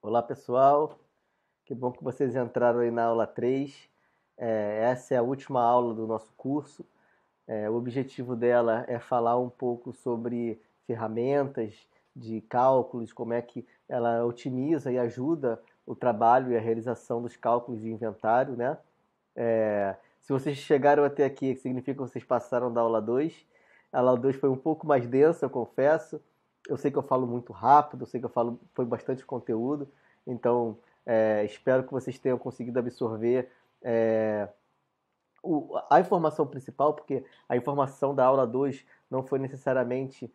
Olá pessoal, que bom que vocês entraram aí na aula 3. Essa é a última aula do nosso curso. O objetivo dela é falar um pouco sobre ferramentas de cálculos, como é que ela otimiza e ajuda o trabalho e a realização dos cálculos de inventário, né? Se vocês chegaram até aqui, significa que vocês passaram da aula 2. A aula 2 foi um pouco mais densa, eu confesso. Eu sei que eu falo muito rápido, eu sei que foi bastante conteúdo, então espero que vocês tenham conseguido absorver é, a informação principal, porque a informação da aula 2 não foi necessariamente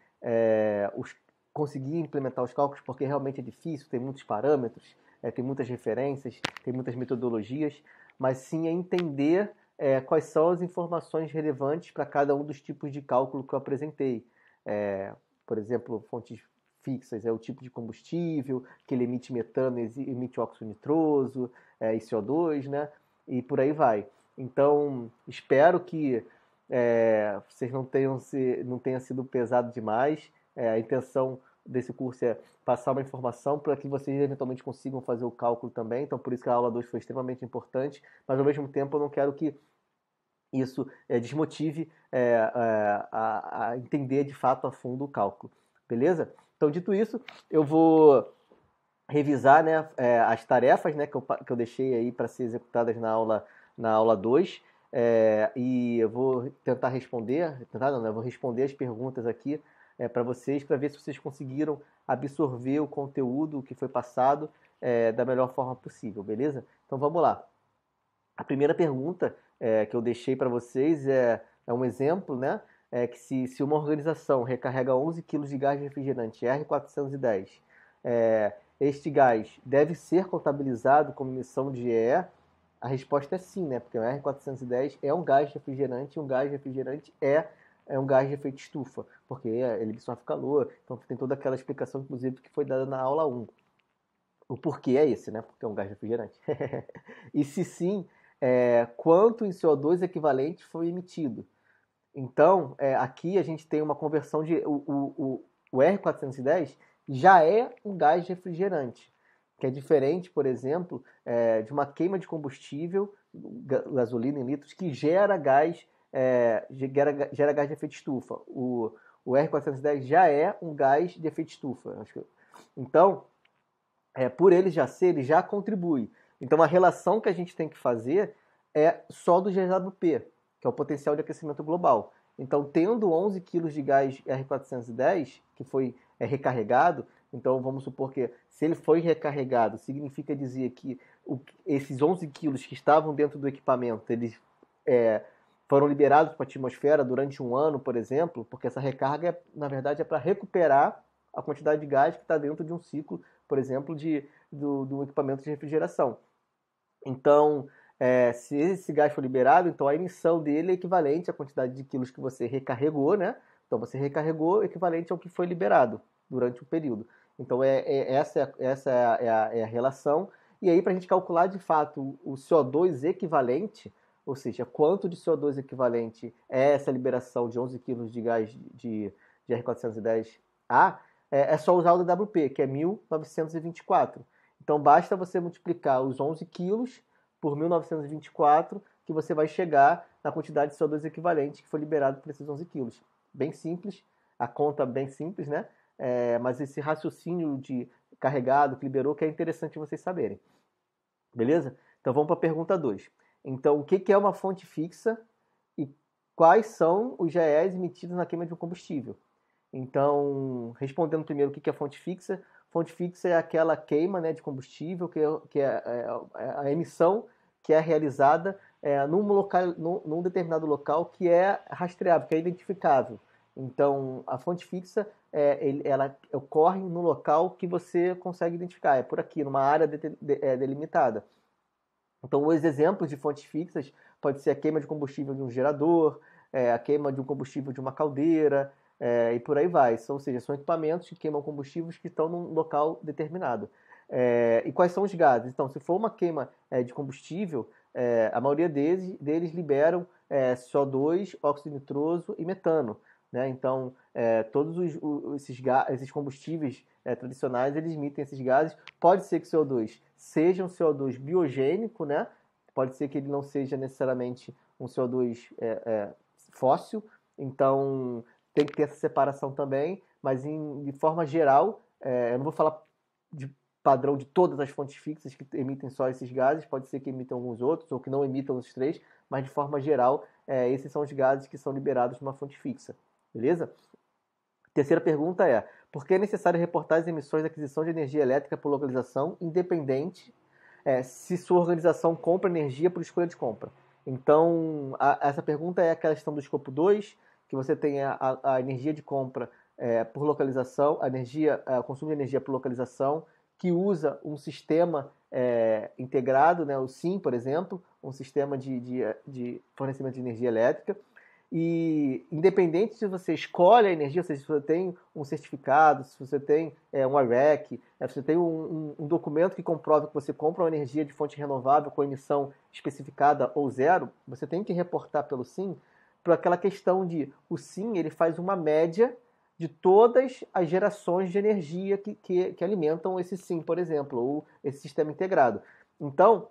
conseguir implementar os cálculos, porque realmente é difícil, tem muitos parâmetros, tem muitas referências, tem muitas metodologias, mas sim é entender quais são as informações relevantes para cada um dos tipos de cálculo que eu apresentei. É, por exemplo, fontes fixas é o tipo de combustível, que ele emite metano, emite óxido nitroso, e CO2, né? E por aí vai. Então, espero que vocês não tenha sido pesado demais. A intenção desse curso é passar uma informação para que vocês eventualmente consigam fazer o cálculo também. Então, por isso que a aula 2 foi extremamente importante, mas ao mesmo tempo eu não quero que isso desmotive a entender de fato a fundo o cálculo. Beleza? Então, dito isso, eu vou revisar, né, as tarefas, né, que eu deixei aí para ser executadas na aula 2. E eu vou tentar responder, tentar não, né, eu vou responder as perguntas aqui para vocês, para ver se vocês conseguiram absorver o conteúdo que foi passado da melhor forma possível, beleza? Então vamos lá. A primeira pergunta que eu deixei para vocês é um exemplo, né? Que se uma organização recarrega 11 quilos de gás refrigerante R410, este gás deve ser contabilizado como emissão de EE? A resposta é sim, né? Porque o R410 é um gás refrigerante e um gás refrigerante é um gás de efeito estufa, porque ele absorve calor. Então tem toda aquela explicação, inclusive, que foi dada na aula 1. O porquê é esse, né? Porque é um gás refrigerante. E se sim, quanto em CO2 equivalente foi emitido? Então, aqui a gente tem uma conversão de. O R410 já é um gás refrigerante, que é diferente, por exemplo, de uma queima de combustível, gasolina em litros, que gera gás de efeito estufa. O R410 já é um gás de efeito estufa. Então, por ele já ser, ele já contribui. Então a relação que a gente tem que fazer é só do GWP, que é o potencial de aquecimento global. Então, tendo 11 quilos de gás R410, que foi recarregado, então vamos supor que se ele foi recarregado, significa dizer que esses 11 quilos que estavam dentro do equipamento, eles é, foram liberados para a atmosfera durante um ano, por exemplo, porque essa recarga, na verdade, é para recuperar a quantidade de gás que está dentro de um ciclo, por exemplo, do equipamento de refrigeração. Então, se esse gás for liberado, então a emissão dele é equivalente à quantidade de quilos que você recarregou, né? Então você recarregou equivalente ao que foi liberado durante o período. Então essa é a relação. E aí para a gente calcular de fato o CO2 equivalente, ou seja, quanto de CO2 equivalente é essa liberação de 11 quilos de gás de R410A, é só usar o DWP, que é 1924. Então basta você multiplicar os 11 quilos por 1924 que você vai chegar na quantidade de CO2 equivalente que foi liberado por esses 11 quilos. Bem simples, a conta bem simples, né? Mas esse raciocínio de carregado que liberou que é interessante vocês saberem. Beleza? Então vamos para a pergunta 2. Então, o que é uma fonte fixa e quais são os GEs emitidos na queima de um combustível? Então, respondendo primeiro o que é fonte fixa. Fonte fixa é aquela queima, né, de combustível, que é a emissão que é realizada num determinado local que é rastreável, que é identificável. Então, a fonte fixa ela ocorre no local que você consegue identificar, é por aqui, numa área delimitada. Então, os exemplos de fontes fixas pode ser a queima de combustível de um gerador, a queima de um combustível de uma caldeira, e por aí vai. Ou seja, são equipamentos que queimam combustíveis que estão num local determinado. E quais são os gases? Então, se for uma queima de combustível, a maioria deles liberam CO2, óxido nitroso e metano. né? Então, todos esses combustíveis tradicionais, eles emitem esses gases. Pode ser que o CO2 seja um CO2 biogênico, né? Pode ser que ele não seja necessariamente um CO2 fóssil, então tem que ter essa separação também, mas de forma geral, eu não vou falar de padrão de todas as fontes fixas que emitem só esses gases, pode ser que emitam alguns outros ou que não emitam os três, mas de forma geral, esses são os gases que são liberados de uma fonte fixa, beleza? Terceira pergunta é: por que é necessário reportar as emissões da aquisição de energia elétrica por localização, independente se sua organização compra energia por escolha de compra? Então, essa pergunta é a questão do escopo 2, que você tem a energia de compra por localização, o consumo de energia por localização, que usa um sistema integrado, né, o SIM, por exemplo, um sistema de fornecimento de energia elétrica. E independente se você escolhe a energia, ou seja, se você tem um certificado, se você tem um IREC, se você tem um documento que comprova que você compra uma energia de fonte renovável com emissão especificada ou zero, você tem que reportar pelo SIM, por aquela questão de o SIM ele faz uma média de todas as gerações de energia que alimentam esse SIM, por exemplo, ou esse sistema integrado. Então,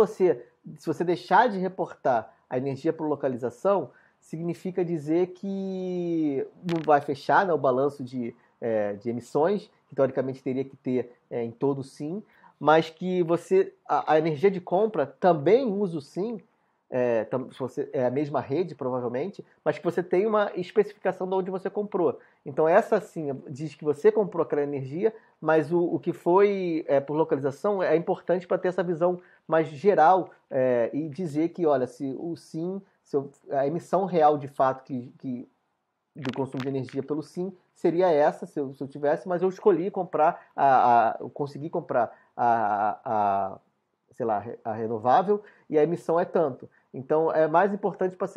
se você deixar de reportar a energia por localização, significa dizer que não vai fechar, né, o balanço de emissões, que teoricamente teria que ter em todo o SIM, mas que a energia de compra também usa o SIM, é a mesma rede, provavelmente, mas que você tem uma especificação de onde você comprou. Então, essa sim diz que você comprou aquela energia, mas o que foi por localização é importante para ter essa visão mais geral e dizer que, olha, se o SIM, a emissão real de fato do consumo de energia pelo SIM seria essa, se eu tivesse, mas eu escolhi comprar, eu consegui comprar sei lá, a renovável e a emissão é tanto. Então, é mais importante para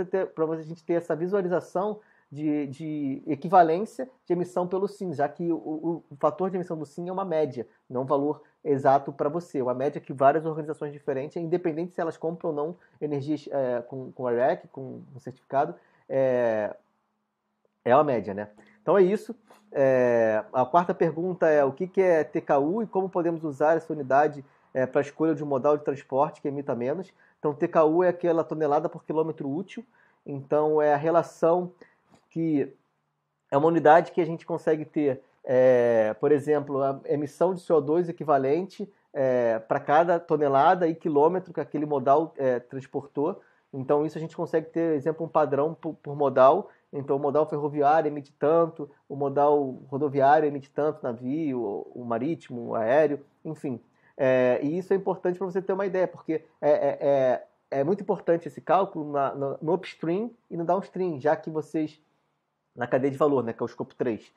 a gente ter essa visualização de equivalência de emissão pelo SIM, já que o fator de emissão do SIM é uma média, não um valor exato para você. Uma média que várias organizações diferentes, independente se elas compram ou não energias com IREC, com um certificado, é uma média, né? Então é isso. A quarta pergunta é: o que é TKU e como podemos usar essa unidade para a escolha de um modal de transporte que emita menos? Então, TKU é aquela tonelada por quilômetro útil. Então, é a relação que é uma unidade que a gente consegue ter, por exemplo, a emissão de CO2 equivalente para cada tonelada e quilômetro que aquele modal transportou. Então, isso a gente consegue ter, exemplo, um padrão por modal. Então, o modal ferroviário emite tanto, o modal rodoviário emite tanto, navio, o marítimo, o aéreo, enfim. E isso é importante para você ter uma ideia, porque é muito importante esse cálculo no upstream e no downstream, já que vocês, na cadeia de valor, né, que é o escopo 3,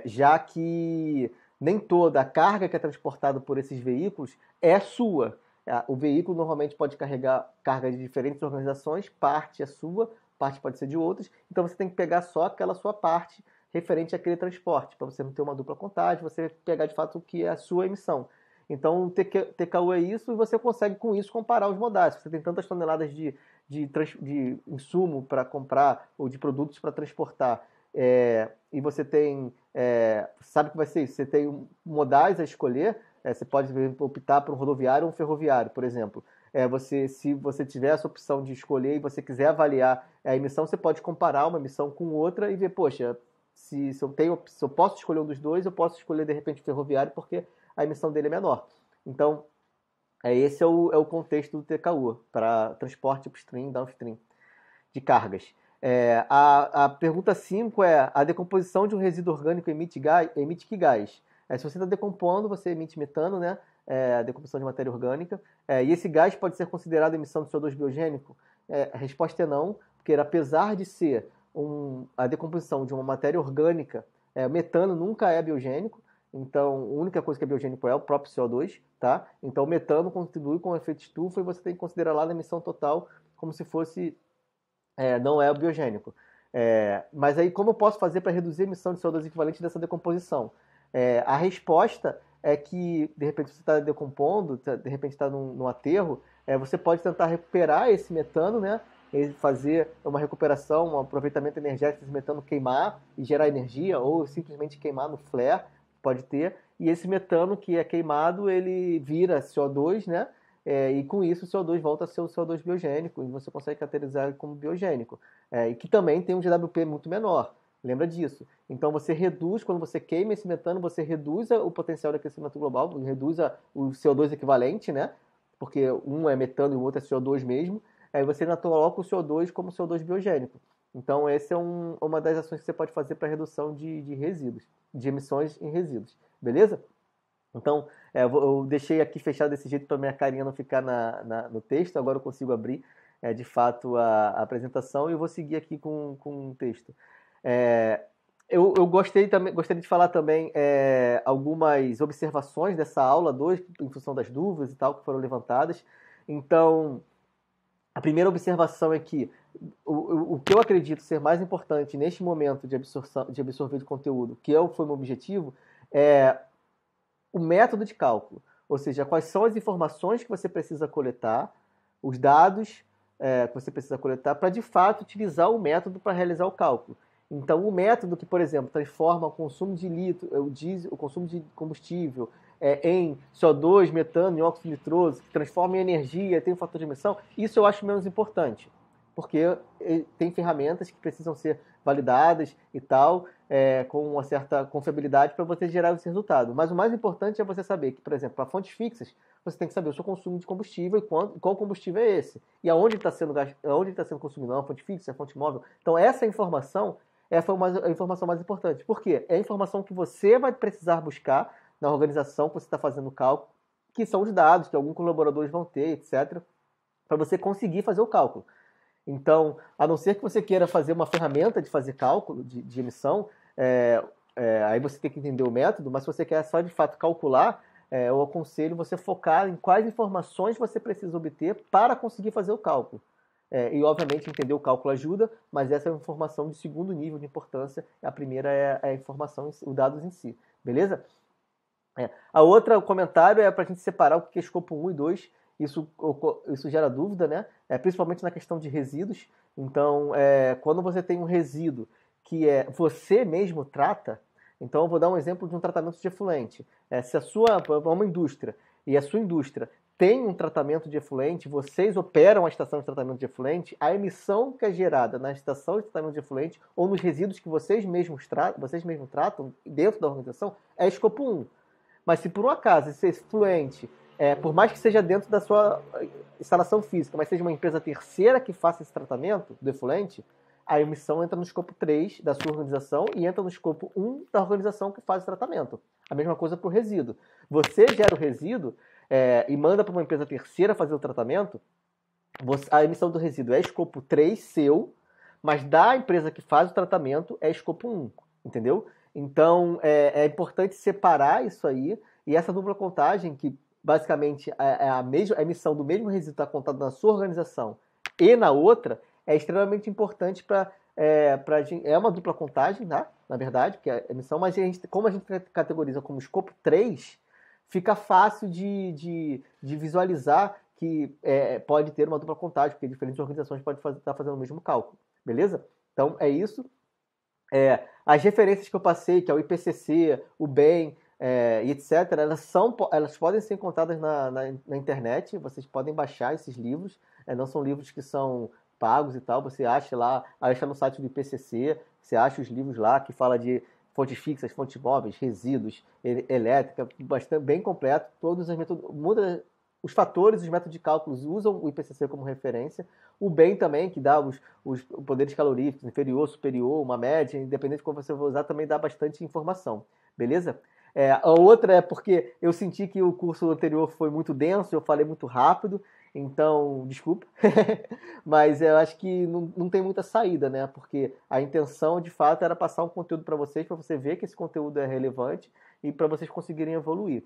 já que nem toda a carga que é transportada por esses veículos é sua. O veículo normalmente pode carregar carga de diferentes organizações, parte é sua, parte pode ser de outras, então você tem que pegar só aquela sua parte referente àquele transporte, para você não ter uma dupla contagem, você pegar de fato o que é a sua emissão. Então, TKU é isso, e você consegue com isso comparar os modais. Você tem tantas toneladas de insumo para comprar ou de produtos para transportar, e você tem, sabe que vai ser isso, você tem modais a escolher, você pode optar por um rodoviário ou um ferroviário, por exemplo. Se você tiver essa opção de escolher e você quiser avaliar a emissão, você pode comparar uma emissão com outra e ver, poxa, se eu posso escolher um dos dois, eu posso escolher de repente o ferroviário porque a emissão dele é menor. Então, esse é o contexto do TKU, para transporte upstream e downstream de cargas. A pergunta 5 é: a decomposição de um resíduo orgânico emite que gás? Se você está decompondo, você emite metano, né? A decomposição de matéria orgânica. E esse gás pode ser considerado emissão de CO2 biogênico? A resposta é não, porque apesar de ser a decomposição de uma matéria orgânica, metano nunca é biogênico. Então, a única coisa que é biogênico é o próprio CO2, tá? Então, o metano contribui com o efeito estufa e você tem que considerar lá na emissão total como se fosse não é o biogênico. Mas aí, como eu posso fazer para reduzir a emissão de CO2 equivalente dessa decomposição? A resposta é que, de repente, você está decompondo, de repente está num aterro, você pode tentar recuperar esse metano, né? fazer uma recuperação, um aproveitamento energético, esse metano queimar e gerar energia, ou simplesmente queimar no flare, pode ter. E esse metano que é queimado, ele vira CO2, né? E com isso o CO2 volta a ser o CO2 biogênico, e você consegue caracterizar ele como biogênico. E que também tem um GWP muito menor. Lembra disso. Então você reduz, quando você queima esse metano, você reduz o potencial de aquecimento global, reduz o CO2 equivalente, né? Porque um é metano e o outro é CO2 mesmo. Aí você ainda coloca o CO2 como CO2 biogênico. Então essa é uma das ações que você pode fazer para redução de resíduos, de emissões em resíduos. Beleza? Então, eu deixei aqui fechado desse jeito para minha carinha não ficar no texto. Agora eu consigo abrir, de fato, a apresentação e eu vou seguir aqui com o texto. É, eu gostaria de falar também algumas observações dessa aula 2, em função das dúvidas e tal, que foram levantadas. Então, a primeira observação é que o que eu acredito ser mais importante neste momento de absorver de conteúdo, que foi o meu objetivo, é o método de cálculo, ou seja, quais são as informações que você precisa coletar, os dados que você precisa coletar para de fato utilizar o método para realizar o cálculo. Então, o método que, por exemplo, transforma o consumo de o consumo de combustível em CO2, metano e óxido nitroso, que transforma em energia, tem um fator de emissão, isso eu acho menos importante, porque tem ferramentas que precisam ser validadas e tal, com uma certa confiabilidade para você gerar esse resultado. Mas o mais importante é você saber que, por exemplo, para fontes fixas, você tem que saber o seu consumo de combustível e qual combustível é esse. E aonde está sendo consumido, não é uma fonte fixa, é uma fonte móvel. Então, essa informação foi a informação mais importante. Por quê? É a informação que você vai precisar buscar na organização que você está fazendo o cálculo, que são os dados que alguns colaboradores vão ter, etc., para você conseguir fazer o cálculo. Então, a não ser que você queira fazer uma ferramenta de fazer cálculo de emissão, aí você tem que entender o método, mas se você quer só de fato calcular, eu aconselho você focar em quais informações você precisa obter para conseguir fazer o cálculo. E, obviamente, entender o cálculo ajuda, mas essa é uma informação de segundo nível de importância. A primeira é a informação, os dados em si. Beleza? A outra, o comentário é para a gente separar o que é escopo 1 e 2. Isso gera dúvida, né? Principalmente na questão de resíduos. Então, quando você tem um resíduo que você mesmo trata, então eu vou dar um exemplo de um tratamento de efluente. Se uma indústria, e a sua indústria tem um tratamento de efluente, vocês operam a estação de tratamento de efluente, a emissão que é gerada na estação de tratamento de efluente ou nos resíduos que vocês mesmos tratam dentro da organização é escopo 1. Mas se por um acaso esse efluente, por mais que seja dentro da sua instalação física, mas seja uma empresa terceira que faça esse tratamento do efluente, a emissão entra no escopo 3 da sua organização e entra no escopo 1 da organização que faz o tratamento. A mesma coisa para o resíduo. Você gera o resíduo e manda para uma empresa terceira fazer o tratamento, a emissão do resíduo é escopo 3 seu, mas da empresa que faz o tratamento é escopo 1, entendeu? Então, é importante separar isso aí, e essa dupla contagem, que basicamente a emissão do mesmo resíduo está contada na sua organização e na outra, é extremamente importante para... É uma dupla contagem, né? Na verdade, que é a emissão, mas como a gente categoriza como escopo 3, fica fácil de visualizar que pode ter uma dupla contagem, porque diferentes organizações podem estar fazendo o mesmo cálculo. Beleza? Então, é isso. As referências que eu passei, que é o IPCC, o BEM, e etc., elas podem ser encontradas na internet, vocês podem baixar esses livros, não são livros que são pagos e tal, você acha no site do IPCC, você acha os livros lá que fala de fontes fixas, fontes móveis, resíduos, elétrica, bastante, bem completo, todos os fatores, os métodos de cálculos usam o IPCC como referência. O BEM também, que dá os poderes caloríficos, inferior, superior, uma média, independente de como você vai usar, também dá bastante informação. Beleza? A outra é porque eu senti que o curso anterior foi muito denso, eu falei muito rápido, então, desculpa. Mas eu acho que não tem muita saída, né? Porque a intenção, de fato, era passar um conteúdo para você ver que esse conteúdo é relevante e para vocês conseguirem evoluir.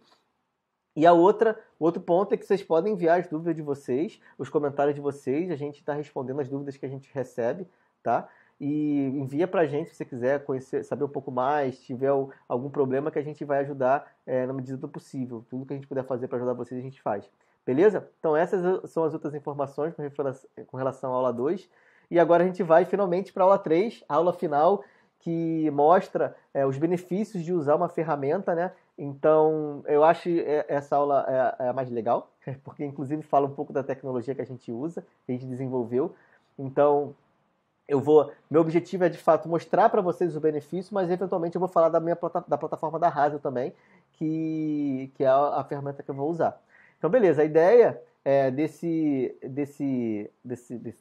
E o outro ponto é que vocês podem enviar as dúvidas de vocês, os comentários de vocês, a gente está respondendo as dúvidas que a gente recebe, tá? E envia pra gente se você quiser saber um pouco mais, tiver algum problema que a gente vai ajudar na medida do possível. Tudo que a gente puder fazer para ajudar vocês, a gente faz. Beleza? Então essas são as outras informações com relação à aula 2. E agora a gente vai finalmente para a aula 3, a aula final, que mostra os benefícios de usar uma ferramenta, né? Então, eu acho essa aula é a mais legal, porque inclusive fala um pouco da tecnologia que a gente usa, que a gente desenvolveu. Então, meu objetivo é de fato mostrar para vocês o benefício, mas eventualmente eu vou falar da plataforma da Hazel também, que é a ferramenta que eu vou usar. Então, beleza, a ideia desse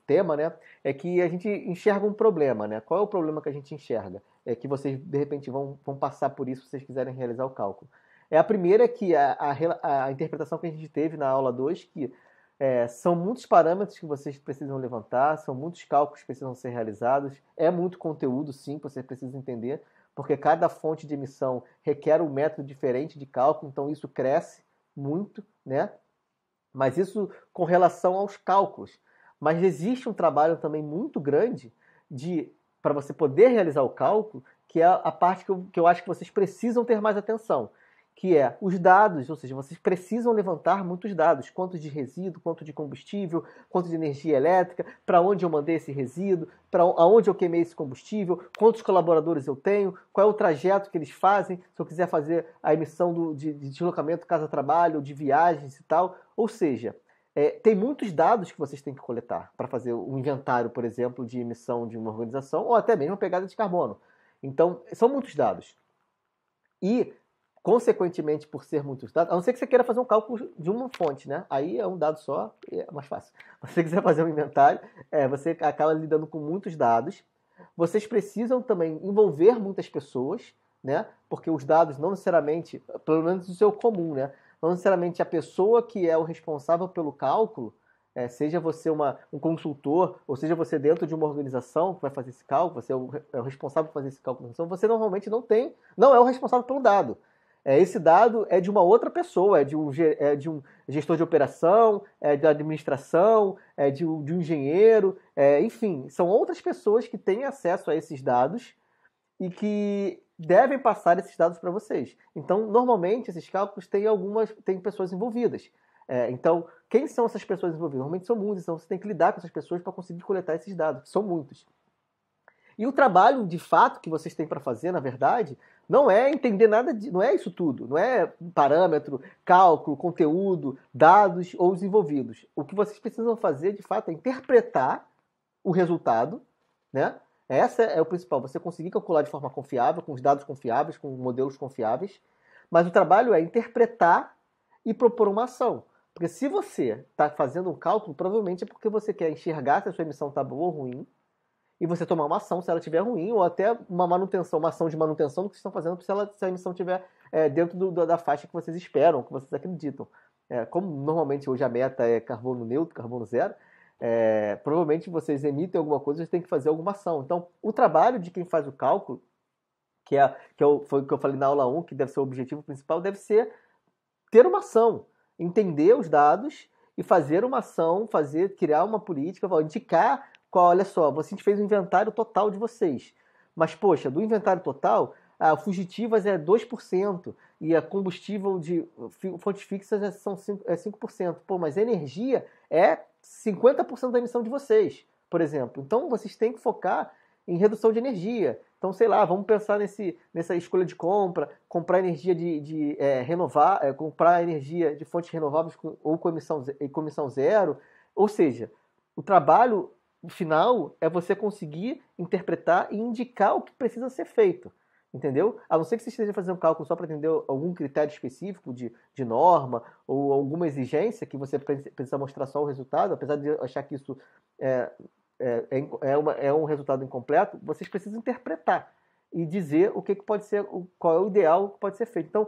tema, né, é que a gente enxerga um problema, né? Qual é o problema que a gente enxerga? É que vocês, de repente, vão passar por isso se vocês quiserem realizar o cálculo. A primeira é que a interpretação que a gente teve na aula 2, que são muitos parâmetros que vocês precisam levantar, são muitos cálculos que precisam ser realizados, é muito conteúdo, sim, que você precisa entender, porque cada fonte de emissão requer um método diferente de cálculo, então isso cresce muito, né? Mas isso com relação aos cálculos. Mas existe um trabalho também muito grande para você poder realizar o cálculo, que é a parte que eu acho que vocês precisam ter mais atenção, que é os dados, ou seja, vocês precisam levantar muitos dados, quanto de resíduo, quanto de combustível, quanto de energia elétrica, para onde eu mandei esse resíduo, para onde eu queimei esse combustível, quantos colaboradores eu tenho, qual é o trajeto que eles fazem, se eu quiser fazer a emissão de deslocamento casa-trabalho, de viagens e tal. Ou seja, tem muitos dados que vocês têm que coletar para fazer um inventário, por exemplo, de emissão de uma organização ou até mesmo a pegada de carbono. Então, são muitos dados. E consequentemente, por ser muitos dados, a não ser que você queira fazer um cálculo de uma fonte, né? Aí é um dado só, é mais fácil. Se você quiser fazer um inventário, você acaba lidando com muitos dados. Vocês precisam também envolver muitas pessoas, né? Porque os dados não necessariamente, pelo menos o seu comum, né? Não necessariamente a pessoa que é o responsável pelo cálculo, seja você um consultor, ou seja você dentro de uma organização que vai fazer esse cálculo, você é o responsável por fazer esse cálculo, então você normalmente não é o responsável pelo dado. Esse dado é de uma outra pessoa, é de um gestor de operação, é da administração, é de um engenheiro, enfim, são outras pessoas que têm acesso a esses dados e que devem passar esses dados para vocês. Então, normalmente, esses cálculos têm pessoas envolvidas. Então, quem são essas pessoas envolvidas? Normalmente são muitas, então você tem que lidar com essas pessoas para conseguir coletar esses dados, que são muitos. E o trabalho, de fato, que vocês têm para fazer, na verdade, não é entender nada, não é isso tudo. Não é parâmetro, cálculo, conteúdo, dados ou os envolvidos. O que vocês precisam fazer, de fato, é interpretar o resultado, né? Essa é o principal, você conseguir calcular de forma confiável, com os dados confiáveis, com modelos confiáveis. Mas o trabalho é interpretar e propor uma ação. Porque se você está fazendo um cálculo, provavelmente é porque você quer enxergar se a sua emissão está boa ou ruim, e você tomar uma ação se ela estiver ruim, ou até uma ação de manutenção do que vocês estão fazendo se a emissão estiver dentro da faixa que vocês esperam, que vocês acreditam. Como normalmente hoje a meta é carbono neutro, carbono zero, provavelmente vocês emitem alguma coisa, vocês têm que fazer alguma ação. Então, o trabalho de quem faz o cálculo, foi o que eu falei na aula 1, que deve ser o objetivo principal, deve ser ter uma ação, entender os dados e fazer uma ação, criar uma política, indicar olha só, a gente fez o inventário total de vocês. Mas, poxa, do inventário total, fugitivas é 2% e a combustível de fontes fixas são 5%. Pô, mas energia é 50% da emissão de vocês, por exemplo. Então, vocês têm que focar em redução de energia. Então, sei lá, vamos pensar nessa escolha de comprar energia comprar energia de fontes renováveis ou com emissão zero. Ou seja, o trabalho o final é você conseguir interpretar e indicar o que precisa ser feito, entendeu? A não ser que você esteja fazendo um cálculo só para entender algum critério específico de norma ou alguma exigência que você precisa mostrar só o resultado, apesar de eu achar que isso é um resultado incompleto, vocês precisam interpretar e dizer o que pode ser, qual é o ideal que pode ser feito. Então,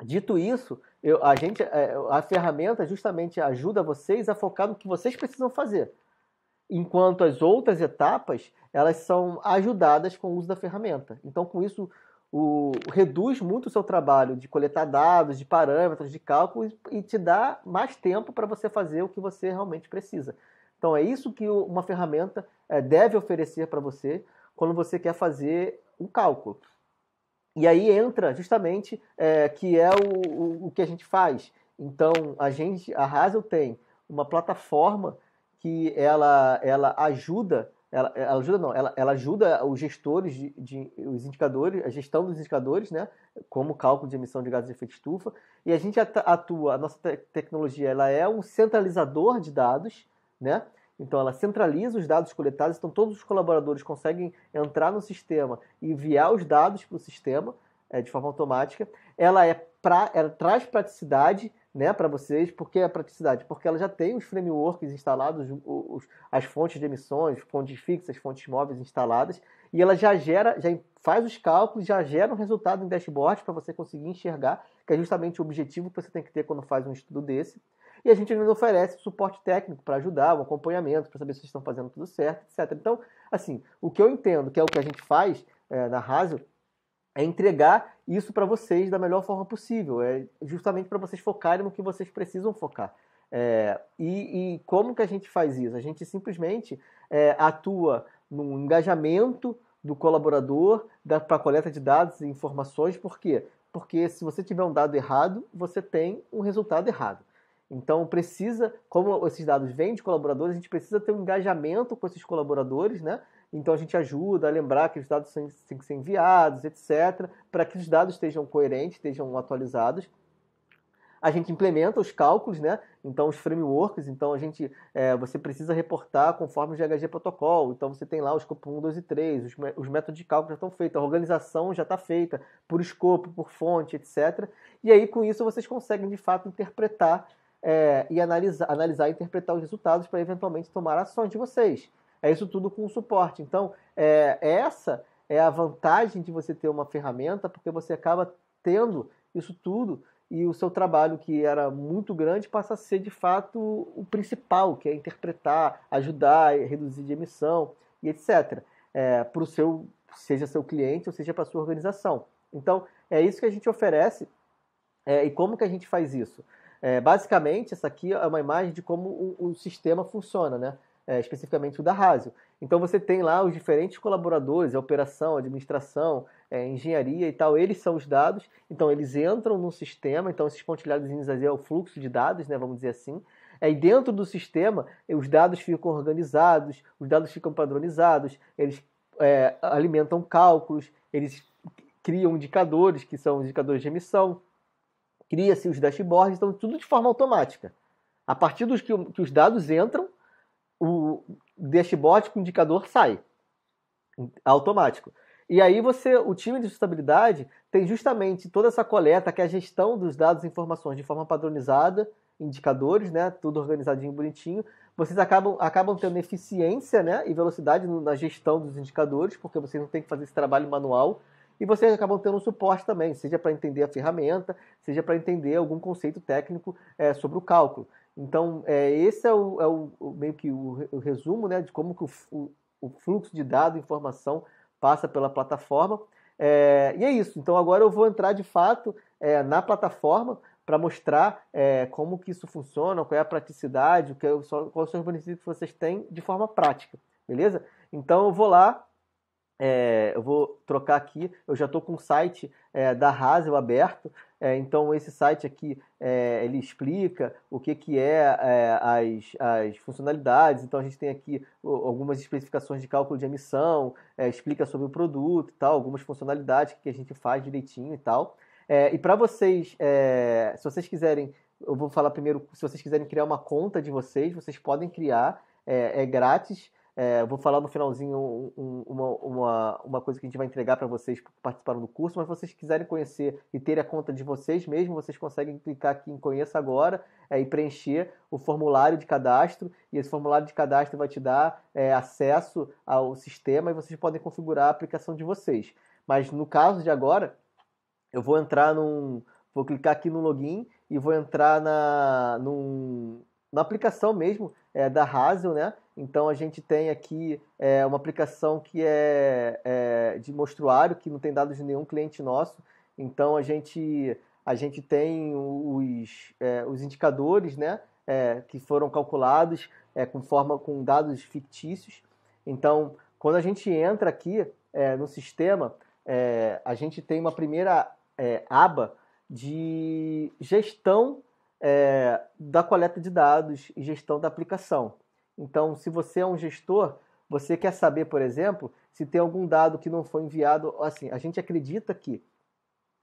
dito isso, a ferramenta justamente ajuda vocês a focar no que vocês precisam fazer. Enquanto as outras etapas, elas são ajudadas com o uso da ferramenta. Então, com isso, reduz muito o seu trabalho de coletar dados, de parâmetros, de cálculo e te dá mais tempo para você fazer o que você realmente precisa. Então, é isso que uma ferramenta deve oferecer para você quando você quer fazer um cálculo. E aí entra justamente que é o que a gente faz. Então, a Hazel tem uma plataforma que ela ajuda, ela ajuda os gestores os indicadores, a gestão dos indicadores, né, como cálculo de emissão de gases de efeito estufa, e a gente atua, a nossa tecnologia, ela é um centralizador de dados, né? Então ela centraliza os dados coletados, então todos os colaboradores conseguem entrar no sistema e enviar os dados para o sistema de forma automática. Ela traz praticidade, né, para vocês. Por que a praticidade? Porque ela já tem os frameworks instalados, as fontes de emissões, fontes fixas, fontes móveis instaladas, e ela já faz os cálculos, já gera um resultado em dashboard para você conseguir enxergar, que é justamente o objetivo que você tem que ter quando faz um estudo desse. E a gente ainda oferece suporte técnico para ajudar, um acompanhamento, para saber se vocês estão fazendo tudo certo, etc. Então, assim, o que eu entendo que é o que a gente faz na Hazel é entregar isso para vocês da melhor forma possível, justamente para vocês focarem no que vocês precisam focar. E como que a gente faz isso? A gente simplesmente atua no engajamento do colaborador para a coleta de dados e informações. Por quê? Porque se você tiver um dado errado, você tem um resultado errado. Então como esses dados vêm de colaboradores, a gente precisa ter um engajamento com esses colaboradores, né? Então a gente ajuda a lembrar que os dados têm que ser enviados, etc., para que os dados estejam coerentes, estejam atualizados. A gente implementa os cálculos, né? Então os frameworks, então você precisa reportar conforme o GHG protocolo. Então você tem lá o escopo 1, 2 e 3, os métodos de cálculo já estão feitos, a organização já está feita por escopo, por fonte, etc. E aí com isso vocês conseguem de fato interpretar e analisar e interpretar os resultados para eventualmente tomar ações de vocês. É isso tudo com o suporte. Então, essa é a vantagem de você ter uma ferramenta, porque você acaba tendo isso tudo e o seu trabalho, que era muito grande, passa a ser de fato o principal, que é interpretar, ajudar, reduzir de emissão e etc. Seja seu cliente ou seja para a sua organização. Então, é isso que a gente oferece. E como que a gente faz isso? Basicamente, essa aqui é uma imagem de como o sistema funciona, né? Especificamente o da Hazel. Então você tem lá os diferentes colaboradores, a operação, a administração, engenharia e tal, eles são os dados, então eles entram no sistema, então esses pontilhados aí é o fluxo de dados, né, vamos dizer assim. E dentro do sistema, os dados ficam organizados, os dados ficam padronizados, eles alimentam cálculos, eles criam indicadores, que são indicadores de emissão, cria-se os dashboards, então tudo de forma automática. A partir dos que os dados entram, o dashboard com o indicador sai automático. E aí o time de sustentabilidade tem justamente toda essa coleta, que é a gestão dos dados e informações de forma padronizada, indicadores, né, tudo organizadinho, bonitinho. Vocês acabam tendo eficiência, né, e velocidade na gestão dos indicadores, porque vocês não têm que fazer esse trabalho manual. E vocês acabam tendo um suporte também, seja para entender a ferramenta, seja para entender algum conceito técnico sobre o cálculo. Então, esse é meio que o resumo, né, de como que o fluxo de dados e informação passa pela plataforma. E é isso. Então, agora eu vou entrar de fato na plataforma para mostrar como que isso funciona, qual é a praticidade, quais são os benefícios que vocês têm de forma prática. Beleza? Então, eu vou lá. Eu vou trocar aqui, eu já estou com o site da Hazel aberto, então esse site aqui ele explica o que as funcionalidades, então a gente tem aqui algumas especificações de cálculo de emissão, explica sobre o produto e tal, algumas funcionalidades que a gente faz direitinho e tal. E para vocês, se vocês quiserem, eu vou falar primeiro, se vocês quiserem criar uma conta de vocês podem criar, é grátis. Eu vou falar no finalzinho uma coisa que a gente vai entregar para vocês que participaram do curso, mas se vocês quiserem conhecer e ter a conta de vocês mesmo, vocês conseguem clicar aqui em Conheça Agora e preencher o formulário de cadastro, e esse formulário de cadastro vai te dar acesso ao sistema e vocês podem configurar a aplicação de vocês. Mas no caso de agora, eu vou vou clicar aqui no login e vou entrar na aplicação mesmo da Hazel, né? Então a gente tem aqui uma aplicação que é de mostruário, que não tem dados de nenhum cliente nosso. Então a gente tem os indicadores, né? Que foram calculados com dados fictícios. Então quando a gente entra aqui no sistema, a gente tem uma primeira aba de gestão da coleta de dados e gestão da aplicação. Então, se você é um gestor, você quer saber, por exemplo, se tem algum dado que não foi enviado. Assim, a gente acredita que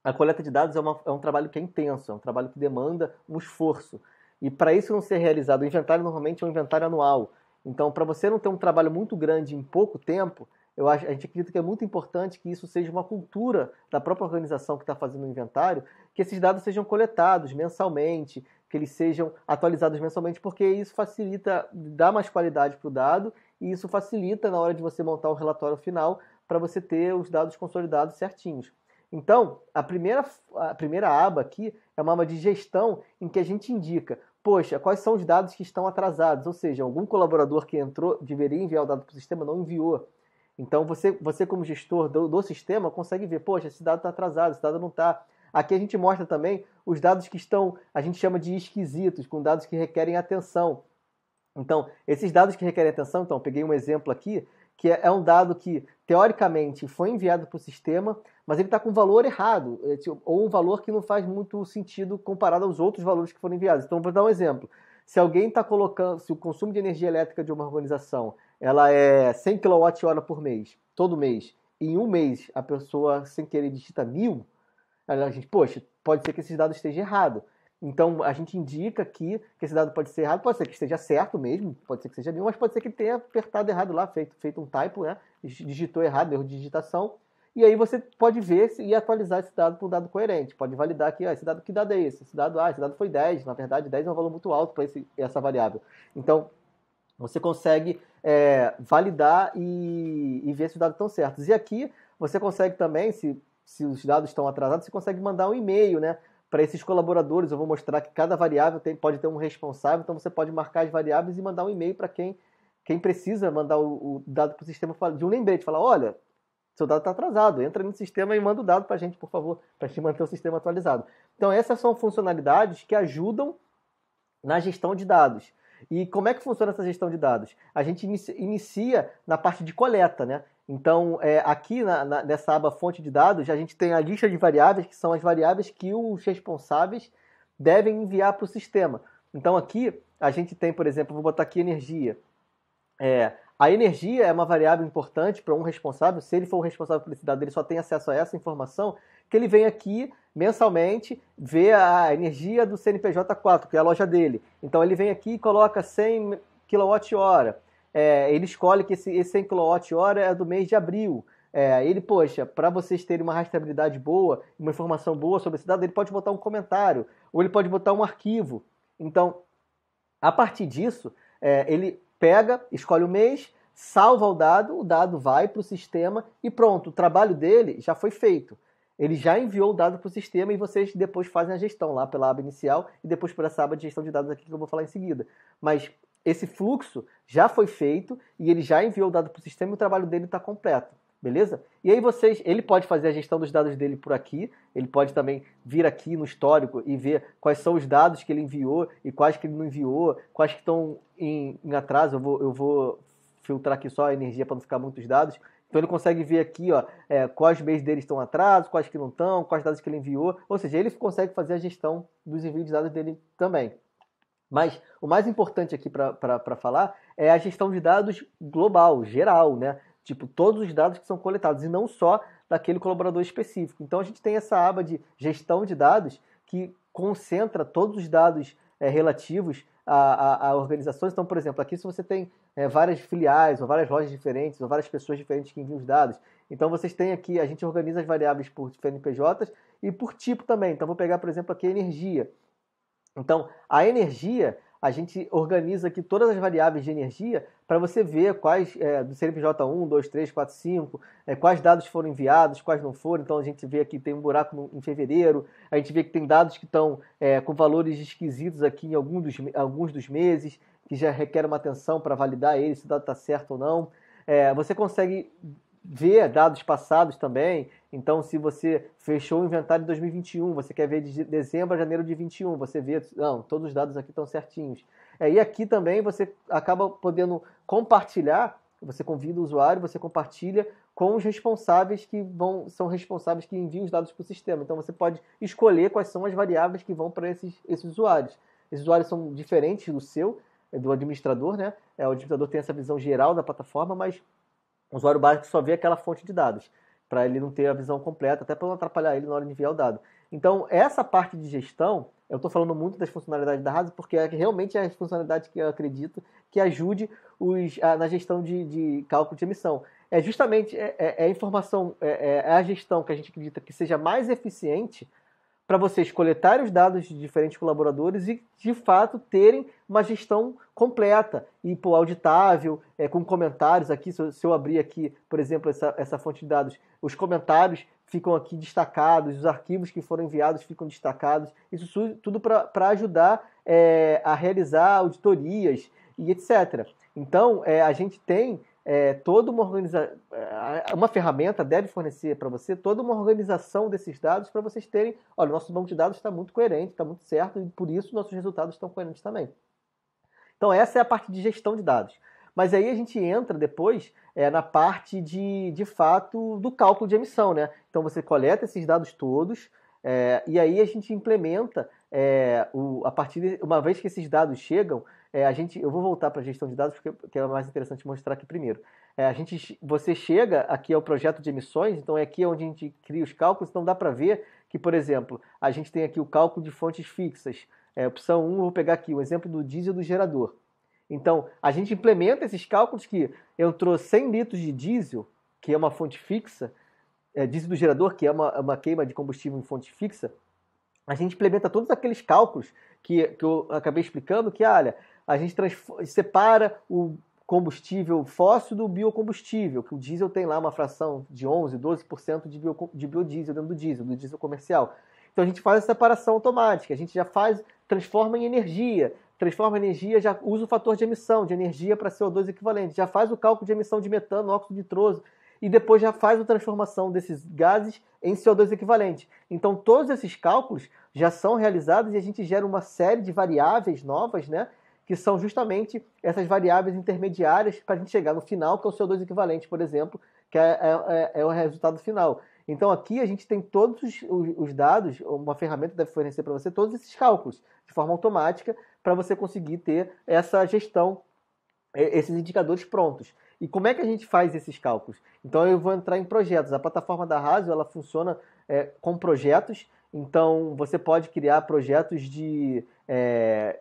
a coleta de dados é um trabalho que é intenso, é um trabalho que demanda um esforço. E para isso não ser realizado, o inventário normalmente é um inventário anual. Então, para você não ter um trabalho muito grande em pouco tempo, a gente acredita que é muito importante que isso seja uma cultura da própria organização que está fazendo o inventário, que esses dados sejam coletados mensalmente, que eles sejam atualizados mensalmente, porque isso facilita, dá mais qualidade para o dado, e isso facilita na hora de você montar o relatório final para você ter os dados consolidados certinhos. Então, a primeira aba aqui é uma aba de gestão em que a gente indica, poxa, quais são os dados que estão atrasados, ou seja, algum colaborador que entrou deveria enviar o dado para o sistema, não enviou. Então, você como gestor do sistema consegue ver, poxa, esse dado está atrasado, esse dado não está. Aqui a gente mostra também os dados que estão, a gente chama de esquisitos, com dados que requerem atenção. Então, esses dados que requerem atenção, então, peguei um exemplo aqui, que é um dado que, teoricamente, foi enviado para o sistema, mas ele está com um valor errado, ou um valor que não faz muito sentido comparado aos outros valores que foram enviados. Então, vou dar um exemplo. Se alguém está colocando, se o consumo de energia elétrica de uma organização ela é 100 kWh por mês, todo mês, e em um mês a pessoa, sem querer, digita 1000, a gente, poxa, pode ser que esses dados estejam errados. Então, a gente indica aqui que esse dado pode ser errado, pode ser que esteja certo mesmo, pode ser que seja 1000, mas pode ser que ele tenha apertado errado lá, feito um typo, né? Digitou errado, erro de digitação. E aí você pode ver e atualizar esse dado para um dado coerente. Pode validar aqui, esse dado, que dado é esse? Esse dado foi 10. Na verdade, 10 é um valor muito alto para essa variável. Então, você consegue validar e ver se os dados estão certos. E aqui, você consegue também, se os dados estão atrasados, você consegue mandar um e-mail, né, para esses colaboradores. Eu vou mostrar que cada variável pode ter um responsável, então você pode marcar as variáveis e mandar um e-mail para quem precisa mandar o dado para o sistema de um lembrete. Falar, olha, seu dado está atrasado, entra no sistema e manda o dado para a gente, por favor, para a gente manter o sistema atualizado. Então, essas são funcionalidades que ajudam na gestão de dados. E como é que funciona essa gestão de dados? A gente inicia na parte de coleta, né? Então, aqui nessa aba fonte de dados, a gente tem a lista de variáveis, que são as variáveis que os responsáveis devem enviar para o sistema. Então, aqui a gente tem, por exemplo, vou botar aqui energia. A energia é uma variável importante para um responsável. Se ele for o responsável por esse dado, ele só tem acesso a essa informação, que ele vem aqui mensalmente ver a energia do CNPJ4, que é a loja dele. Então ele vem aqui e coloca 100 kWh. Ele escolhe que esse 100 kWh é do mês de abril. Poxa, para vocês terem uma rastreabilidade boa, uma informação boa sobre esse dado, ele pode botar um comentário, ou ele pode botar um arquivo. Então, a partir disso, ele pega, escolhe o mês, salva o dado vai para o sistema e pronto, o trabalho dele já foi feito. Ele já enviou o dado para o sistema e vocês depois fazem a gestão lá pela aba inicial e depois por essa aba de gestão de dados aqui que eu vou falar em seguida. Mas esse fluxo já foi feito e ele já enviou o dado para o sistema e o trabalho dele está completo. Beleza? E aí ele pode fazer a gestão dos dados dele por aqui, ele pode também vir aqui no histórico e ver quais são os dados que ele enviou e quais que ele não enviou, quais que estão em atraso. Eu vou filtrar aqui só a energia para não ficar muitos dados. Então ele consegue ver aqui quais meses dele estão atrasados, quais que não estão, quais dados que ele enviou. Ou seja, ele consegue fazer a gestão dos envios de dados dele também. Mas o mais importante aqui para falar é a gestão de dados global, geral, né? Tipo, todos os dados que são coletados e não só daquele colaborador específico. Então a gente tem essa aba de gestão de dados que concentra todos os dados relativos a organizações. Então, por exemplo, aqui se você tem várias filiais, ou várias lojas diferentes, ou várias pessoas diferentes que enviam os dados, então vocês têm aqui, a gente organiza as variáveis por CNPJs e por tipo também. Então vou pegar, por exemplo, aqui a energia. Então, a energia, a gente organiza aqui todas as variáveis de energia para você ver quais, do CNPJ 1, 2, 3, 4, 5, quais dados foram enviados, quais não foram. Então, a gente vê aqui tem um buraco em fevereiro, a gente vê que tem dados que estão com valores esquisitos aqui em alguns dos meses, que já requer uma atenção para validar ele, se o dado está certo ou não. Você consegue ver dados passados também. Então, se você fechou o inventário de 2021, você quer ver de dezembro a janeiro de 21, você vê, não, todos os dados aqui estão certinhos. E aqui também você acaba podendo compartilhar, você convida o usuário, você compartilha com os responsáveis são responsáveis que enviam os dados para o sistema. Então você pode escolher quais são as variáveis que vão para esses usuários. Esses usuários são diferentes do administrador, né? O administrador tem essa visão geral da plataforma, mas o usuário básico só vê aquela fonte de dados, para ele não ter a visão completa, até para não atrapalhar ele na hora de enviar o dado. Então, essa parte de gestão, eu estou falando muito das funcionalidades da RAS, porque realmente é a funcionalidade que eu acredito que ajude na gestão de cálculo de emissão. É justamente a informação, a gestão que a gente acredita que seja mais eficiente para vocês coletarem os dados de diferentes colaboradores e, de fato, terem uma gestão completa e auditável, com comentários aqui. Se eu abrir aqui, por exemplo, essa fonte de dados, os comentários ficam aqui destacados, os arquivos que foram enviados ficam destacados. Isso tudo para ajudar a realizar auditorias e etc. Então, a gente tem toda uma ferramenta deve fornecer para você toda uma organização desses dados para vocês terem, olha, o nosso banco de dados está muito coerente, está muito certo, e por isso nossos resultados estão coerentes também. Então essa é a parte de gestão de dados. Mas aí a gente entra depois na parte de fato do cálculo de emissão, né? Então você coleta esses dados todos e aí a gente implementa uma vez que esses dados chegam, eu vou voltar para a gestão de dados porque é mais interessante mostrar aqui primeiro. Você chega aqui ao projeto de emissões, então é aqui onde a gente cria os cálculos, então dá para ver que, por exemplo, a gente tem aqui o cálculo de fontes fixas. Opção 1, eu vou pegar aqui o exemplo do diesel do gerador. Então, a gente implementa esses cálculos que entrou 100 litros de diesel, que é uma fonte fixa, diesel do gerador, que é uma queima de combustível em fonte fixa. A gente implementa todos aqueles cálculos que eu acabei explicando, que olha, a gente separa o combustível fóssil do biocombustível, que o diesel tem lá uma fração de 11%, 12% de biodiesel dentro do diesel comercial. Então a gente faz a separação automática, a gente já transforma em energia, já usa o fator de emissão de energia para CO2 equivalente, já faz o cálculo de emissão de metano, óxido nitroso, e depois já faz a transformação desses gases em CO2 equivalente. Então todos esses cálculos já são realizados e a gente gera uma série de variáveis novas, né, que são justamente essas variáveis intermediárias para a gente chegar no final, que é o CO2 equivalente, por exemplo, que é o resultado final. Então aqui a gente tem todos os dados, uma ferramenta deve fornecer para você todos esses cálculos de forma automática para você conseguir ter essa gestão, esses indicadores prontos. E como é que a gente faz esses cálculos? Então eu vou entrar em projetos. A plataforma da Rasio, ela funciona com projetos. Então você pode criar projetos de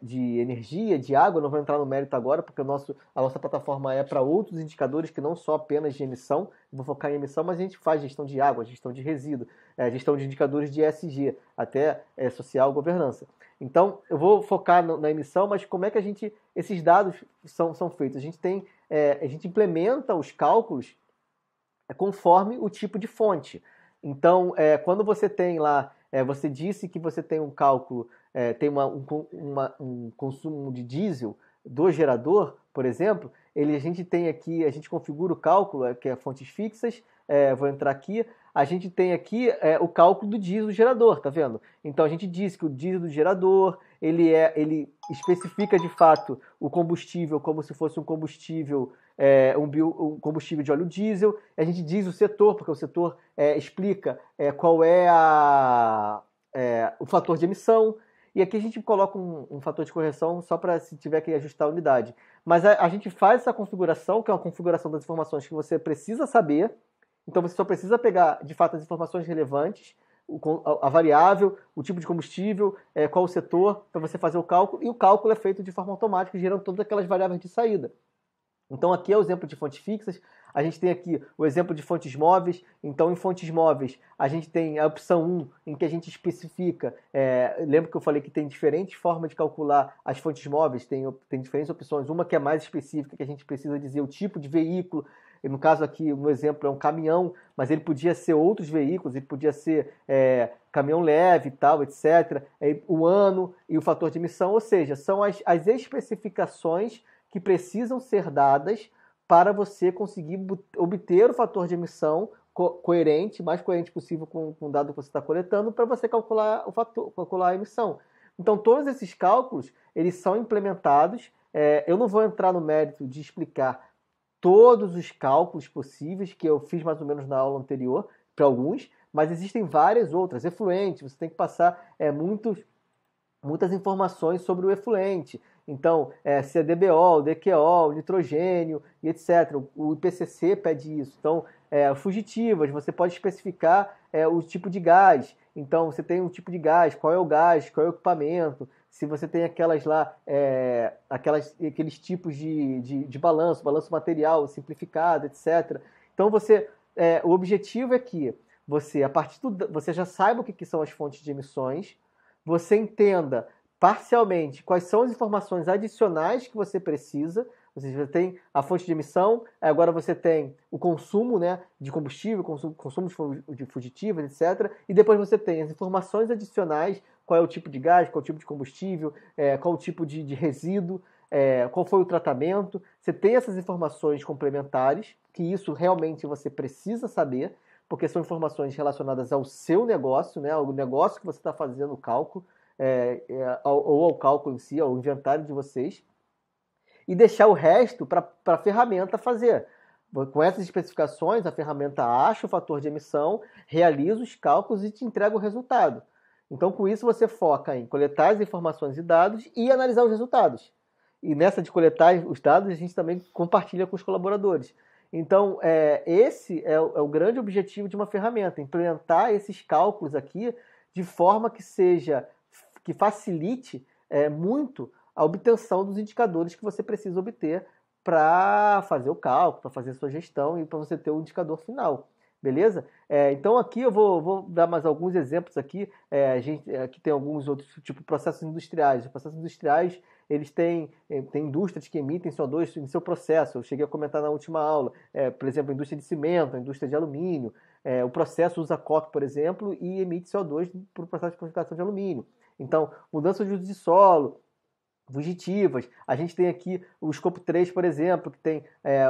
energia, de água. Eu não vou entrar no mérito agora, porque a nossa plataforma é para outros indicadores que não só apenas de emissão. Eu vou focar em emissão, mas a gente faz gestão de água, gestão de resíduo, gestão de indicadores de ESG, até social governança. Então eu vou focar na emissão, mas como é que esses dados são feitos? A gente implementa os cálculos conforme o tipo de fonte. Então, quando você tem lá, você disse que você tem um cálculo, tem um consumo de diesel do gerador, por exemplo, a gente configura o cálculo, que é fontes fixas, vou entrar aqui, a gente tem aqui o cálculo do diesel do gerador, tá vendo? Então a gente diz que o diesel do gerador, ele especifica de fato o combustível como se fosse um combustível, um combustível de óleo diesel, a gente diz o setor, porque o setor explica qual é o fator de emissão, e aqui a gente coloca um fator de correção só para se tiver que ajustar a unidade. Mas a gente faz essa configuração, que é uma configuração das informações que você precisa saber. Então você só precisa pegar, de fato, as informações relevantes, a variável, o tipo de combustível, qual o setor, para você fazer o cálculo. E o cálculo é feito de forma automática, gerando todas aquelas variáveis de saída. Então aqui é o exemplo de fontes fixas. A gente tem aqui o exemplo de fontes móveis. Então, em fontes móveis, a gente tem a opção 1, em que a gente especifica. Lembra que eu falei que tem diferentes formas de calcular as fontes móveis, tem diferentes opções. Uma que é mais específica, que a gente precisa dizer o tipo de veículo. E no caso aqui, no exemplo, é um caminhão, mas ele podia ser outros veículos, ele podia ser caminhão leve e tal, etc. O ano e o fator de emissão, ou seja, são as especificações que precisam ser dadas para você conseguir obter o fator de emissão coerente, mais coerente possível com o dado que você está coletando, para você calcular calcular a emissão. Então, todos esses cálculos, eles são implementados. Eu não vou entrar no mérito de explicar todos os cálculos possíveis, que eu fiz mais ou menos na aula anterior, para alguns, mas existem várias outras. Efluente, você tem que passar muitas informações sobre o efluente. Então, se é DBO, DQO, nitrogênio e etc. O IPCC pede isso. Então, fugitivas, você pode especificar o tipo de gás. Então, você tem um tipo de gás, qual é o gás, qual é o equipamento, se você tem aqueles tipos de balanço material simplificado, etc. Então, o objetivo é que você, você já saiba o que são as fontes de emissões, você entenda parcialmente quais são as informações adicionais que você precisa. Ou seja, você tem a fonte de emissão, agora você tem o consumo, né, de combustível, consumo de fugitivos, etc. E depois você tem as informações adicionais, qual é o tipo de gás, qual é o tipo de combustível, qual é o tipo de resíduo, qual foi o tratamento. Você tem essas informações complementares, que isso realmente você precisa saber, porque são informações relacionadas ao seu negócio, né, ao negócio que você está fazendo o cálculo, ou ao cálculo em si, ao inventário de vocês, e deixar o resto para a ferramenta fazer. Com essas especificações, a ferramenta acha o fator de emissão, realiza os cálculos e te entrega o resultado. Então, com isso, você foca em coletar as informações e dados e analisar os resultados. E nessa de coletar os dados, a gente também compartilha com os colaboradores. Então, esse é o grande objetivo de uma ferramenta, implementar esses cálculos aqui de forma que facilite muito a obtenção dos indicadores que você precisa obter para fazer o cálculo, para fazer a sua gestão e para você ter o indicador final. Beleza? Então aqui eu vou dar mais alguns exemplos aqui. Aqui tem alguns outros, tipo processos industriais. Os processos industriais, eles têm indústrias que emitem CO2 em seu processo. Eu cheguei a comentar na última aula. Por exemplo, a indústria de cimento, a indústria de alumínio. O processo usa coque, por exemplo, e emite CO2 para o processo de purificação de alumínio. Então, mudança de uso de solo, fugitivas. A gente tem aqui o escopo 3, por exemplo, que tem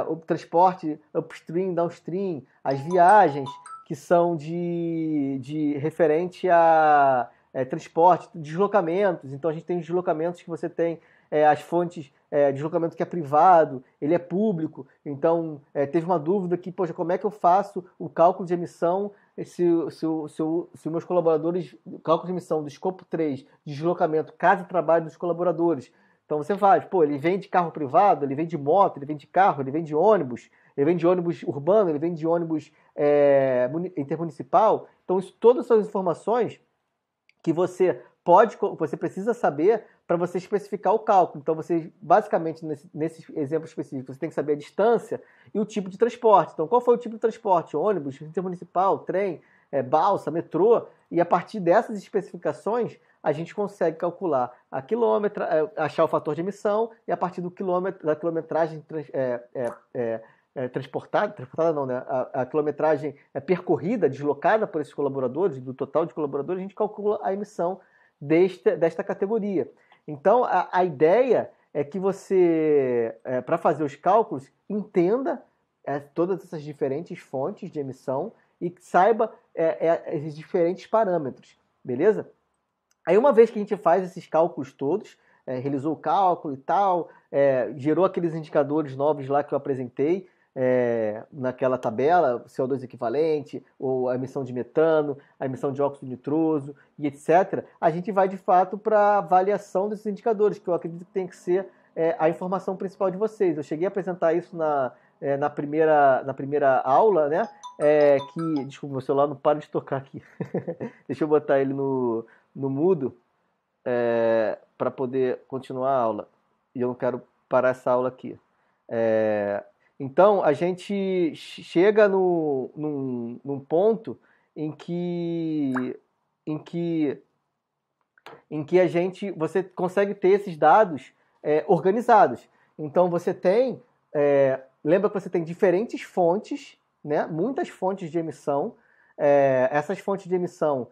o transporte upstream, downstream, as viagens que são de referente a transporte, deslocamentos. Então a gente tem os deslocamentos que você tem as fontes, deslocamento que é privado, ele é público. Então teve uma dúvida que, poxa, como é que eu faço o cálculo de emissão se meus colaboradores, o cálculo de emissão do escopo 3, deslocamento, casa e trabalho dos colaboradores. Então você faz, ele vem de carro privado, ele vem de moto, ele vem de carro, ele vem de ônibus urbano, ele vem de ônibus intermunicipal. Então todas essas informações que você precisa saber para você especificar o cálculo. Então, você, basicamente, nesse exemplo específico, você tem que saber a distância e o tipo de transporte. Então, qual foi o tipo de transporte? Ônibus, intermunicipal, trem, balsa, metrô. E a partir dessas especificações, a gente consegue calcular a quilômetra, achar o fator de emissão, e a partir da quilometragem transportada não, né? A quilometragem percorrida, deslocada por esses colaboradores, do total de colaboradores, a gente calcula a emissão desta categoria. Então, a ideia é que você, para fazer os cálculos, entenda todas essas diferentes fontes de emissão e saiba esses diferentes parâmetros, beleza? Aí, uma vez que a gente faz esses cálculos todos, realizou o cálculo e tal, gerou aqueles indicadores novos lá que eu apresentei, naquela tabela, CO2 equivalente, ou a emissão de metano, a emissão de óxido nitroso e etc., a gente vai de fato para a avaliação desses indicadores, que eu acredito que tem que ser a informação principal de vocês. Eu cheguei a apresentar isso na primeira aula, né? Desculpa, meu celular não para de tocar aqui. Deixa eu botar ele no mudo para poder continuar a aula. E eu não quero parar essa aula aqui. Então, a gente chega num ponto em que você consegue ter esses dados organizados. Então, você tem... lembra que você tem diferentes fontes, né? Muitas fontes de emissão. Essas fontes de emissão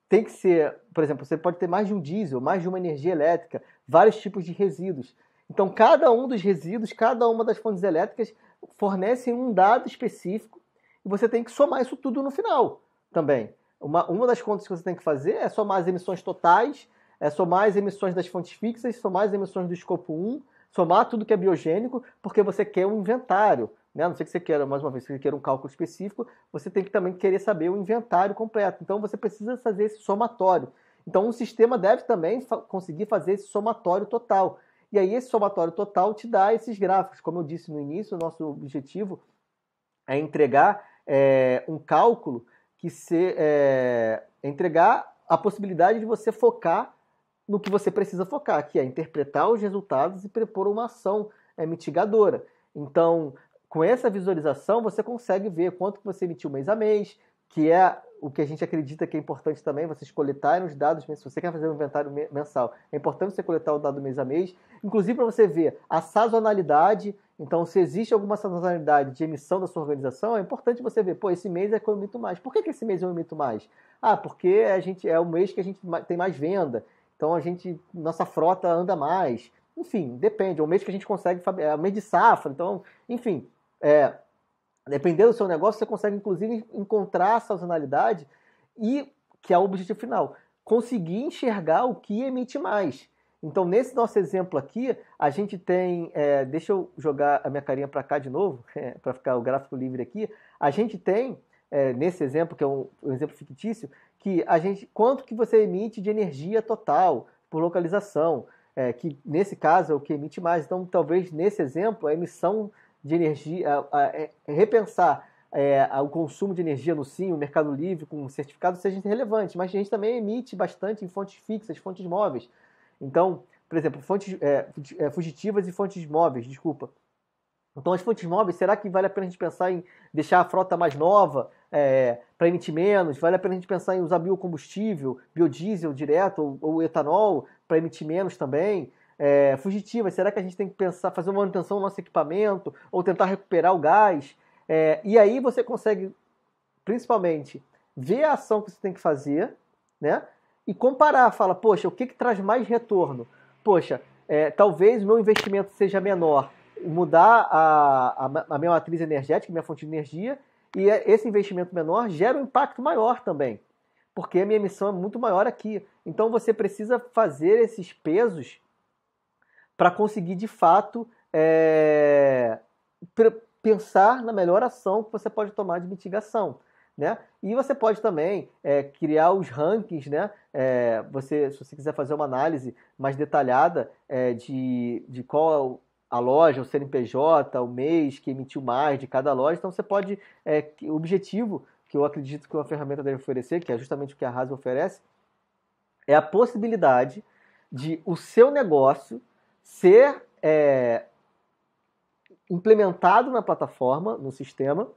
tem que ser... Por exemplo, você pode ter mais de um diesel, mais de uma energia elétrica, vários tipos de resíduos. Então, cada um dos resíduos, cada uma das fontes elétricas fornecem um dado específico e você tem que somar isso tudo no final também. Uma das contas que você tem que fazer é somar as emissões totais, somar as emissões das fontes fixas, somar as emissões do escopo 1, somar tudo que é biogênico, porque você quer um inventário. né? A não ser que você queira, mais uma vez, se você queira um cálculo específico, você tem que também querer saber o inventário completo. Então você precisa fazer esse somatório. Então um sistema deve também conseguir fazer esse somatório total. E aí esse somatório total te dá esses gráficos. Como eu disse no início, o nosso objetivo é entregar um cálculo que entregar a possibilidade de você focar no que você precisa focar, que é interpretar os resultados e propor uma ação mitigadora. Então, com essa visualização, você consegue ver quanto que você emitiu mês a mês, que é o que a gente acredita que é importante também, vocês coletarem os dados, se você quer fazer um inventário mensal, é importante você coletar o dado mês a mês, inclusive para você ver a sazonalidade. Então, se existe alguma sazonalidade de emissão da sua organização, é importante você ver, esse mês é que eu emito mais. Por que esse mês eu emito mais? Porque é o mês que a gente tem mais venda, então nossa frota anda mais. Enfim, depende, é o mês que a gente consegue, é o mês de safra, então, enfim, dependendo do seu negócio, você consegue, inclusive, encontrar a sazonalidade e, que é o objetivo final, conseguir enxergar o que emite mais. Então, nesse nosso exemplo aqui, a gente tem... deixa eu jogar a minha carinha para cá de novo, para ficar o gráfico livre aqui. A gente tem, nesse exemplo, que é um exemplo fictício, que quanto que você emite de energia total por localização, que nesse caso é o que emite mais. Então, talvez, nesse exemplo, a emissão de energia, repensar o consumo de energia no SIM, o Mercado Livre com certificado seja relevante, mas a gente também emite bastante em fontes fixas, fontes móveis. Então, por exemplo, fontes fugitivas e fontes móveis, desculpa. Então, as fontes móveis, será que vale a pena a gente pensar em deixar a frota mais nova para emitir menos? Vale a pena a gente pensar em usar biocombustível, biodiesel direto ou etanol para emitir menos também? Fugitivas, será que a gente tem que pensar, fazer uma manutenção no nosso equipamento ou tentar recuperar o gás? E aí você consegue, principalmente, ver a ação que você tem que fazer, né? E comparar, fala, poxa, o que traz mais retorno? Poxa, talvez o meu investimento seja menor, mudar a minha matriz energética, minha fonte de energia, e esse investimento menor gera um impacto maior também, porque a minha emissão é muito maior aqui. Então você precisa fazer esses pesos para conseguir, de fato, pensar na melhor ação que você pode tomar de mitigação, né? E você pode também criar os rankings, né? Se você quiser fazer uma análise mais detalhada de qual a loja, o CNPJ, o mês que emitiu mais de cada loja, então você pode... o objetivo que eu acredito que uma ferramenta deve oferecer, que é justamente o que a Rasa oferece, é a possibilidade de o seu negócio ser implementado na plataforma, no sistema,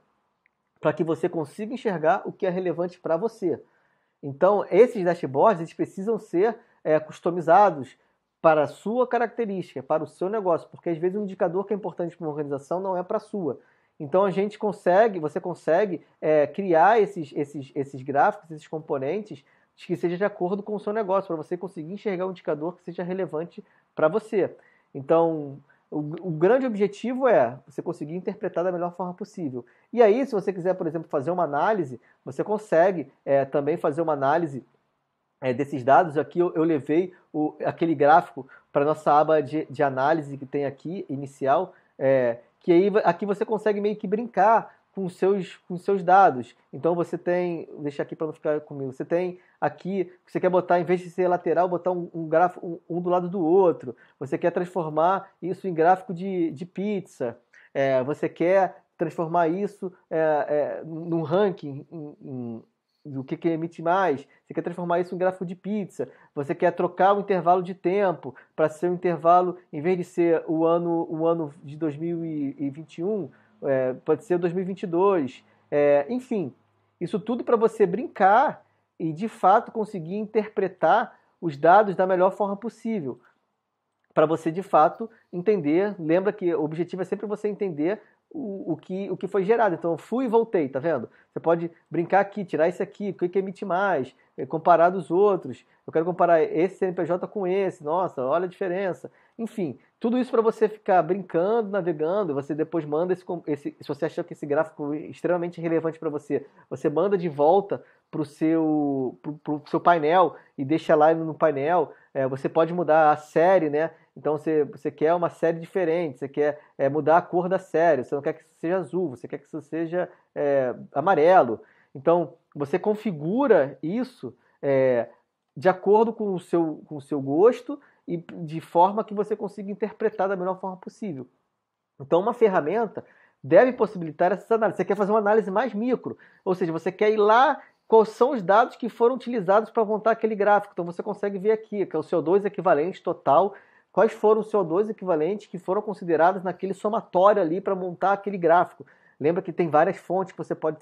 para que você consiga enxergar o que é relevante para você. Então, esses dashboards eles precisam ser customizados para a sua característica, para o seu negócio, porque às vezes um indicador que é importante para uma organização não é para a sua. Então, você consegue criar esses gráficos, esses componentes, que seja de acordo com o seu negócio, para você conseguir enxergar um indicador que seja relevante para você. Então, o grande objetivo é você conseguir interpretar da melhor forma possível. E aí, se você quiser, por exemplo, fazer uma análise, você consegue também fazer uma análise desses dados. Aqui eu levei aquele gráfico para a nossa aba de análise que tem aqui, inicial, que aí aqui você consegue meio que brincar com os seus dados. Então você tem, vou deixar aqui para não ficar comigo, você tem aqui, você quer botar, em vez de ser lateral, botar um gráfico um do lado do outro, você quer transformar isso em gráfico de pizza, você quer transformar isso num ranking do que emite mais, você quer transformar isso em gráfico de pizza, você quer trocar o intervalo de tempo para ser um intervalo, em vez de ser o ano de 2021, pode ser 2022, enfim, isso tudo para você brincar e de fato conseguir interpretar os dados da melhor forma possível, para você de fato entender. Lembra que o objetivo é sempre você entender o que foi gerado. Então, eu fui e voltei, tá vendo? Você pode brincar aqui, tirar isso aqui, o que emite mais, comparar dos outros, eu quero comparar esse CNPJ com esse, nossa, olha a diferença. Enfim, tudo isso para você ficar brincando, navegando, você depois manda se você achar que esse gráfico é extremamente relevante para você, você manda de volta para o seu painel e deixa lá no painel. Você pode mudar a série, né? Então você quer uma série diferente, você quer mudar a cor da série, você não quer que seja azul, você quer que isso seja amarelo. Então você configura isso de acordo com o seu gosto e de forma que você consiga interpretar da melhor forma possível. Então uma ferramenta deve possibilitar essas análises. Você quer fazer uma análise mais micro, ou seja, você quer ir lá, quais são os dados que foram utilizados para montar aquele gráfico. Então você consegue ver aqui, que é o CO2 equivalente total, quais foram os CO2 equivalentes que foram considerados naquele somatório ali para montar aquele gráfico. Lembra que tem várias fontes que você pode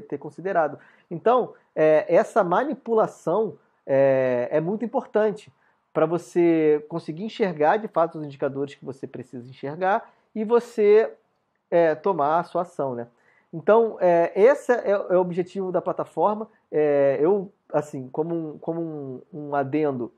ter considerado. Então, essa manipulação é muito importante para você conseguir enxergar de fato os indicadores que você precisa enxergar e você tomar a sua ação, né? Então, esse é o objetivo da plataforma. Eu, assim, como um adendo,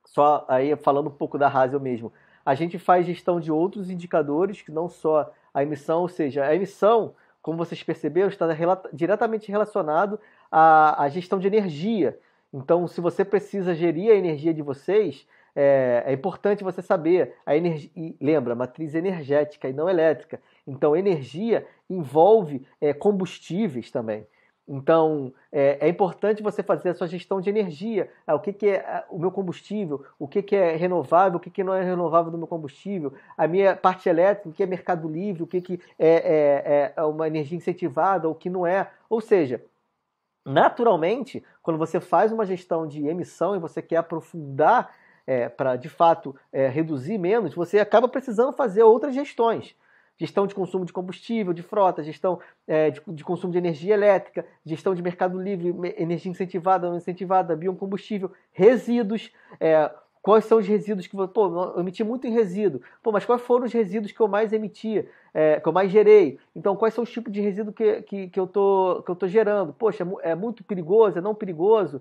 só aí falando um pouco da Hazel mesmo, a gente faz gestão de outros indicadores, que não só a emissão, ou seja, a emissão, como vocês perceberam, está diretamente relacionado à gestão de energia. Então, se você precisa gerir a energia de vocês, é importante você saber a energia. Lembra, matriz energética e não elétrica. Então, energia envolve combustíveis também. Então, é importante você fazer a sua gestão de energia. O que é o meu combustível? O que é renovável? O que não é renovável do meu combustível? A minha parte elétrica, o que é mercado livre? O que é uma energia incentivada? O que não é? Ou seja, naturalmente, quando você faz uma gestão de emissão e você quer aprofundar para, de fato, reduzir menos, você acaba precisando fazer outras gestões. Gestão de consumo de combustível, de frota, gestão de consumo de energia elétrica, gestão de mercado livre, energia incentivada, não incentivada, biocombustível, resíduos. Quais são os resíduos que... eu emiti muito em resíduo. Mas quais foram os resíduos que eu mais emiti, que eu mais gerei? Então, quais são os tipos de resíduo que eu tô gerando? Poxa, é muito perigoso, é não perigoso?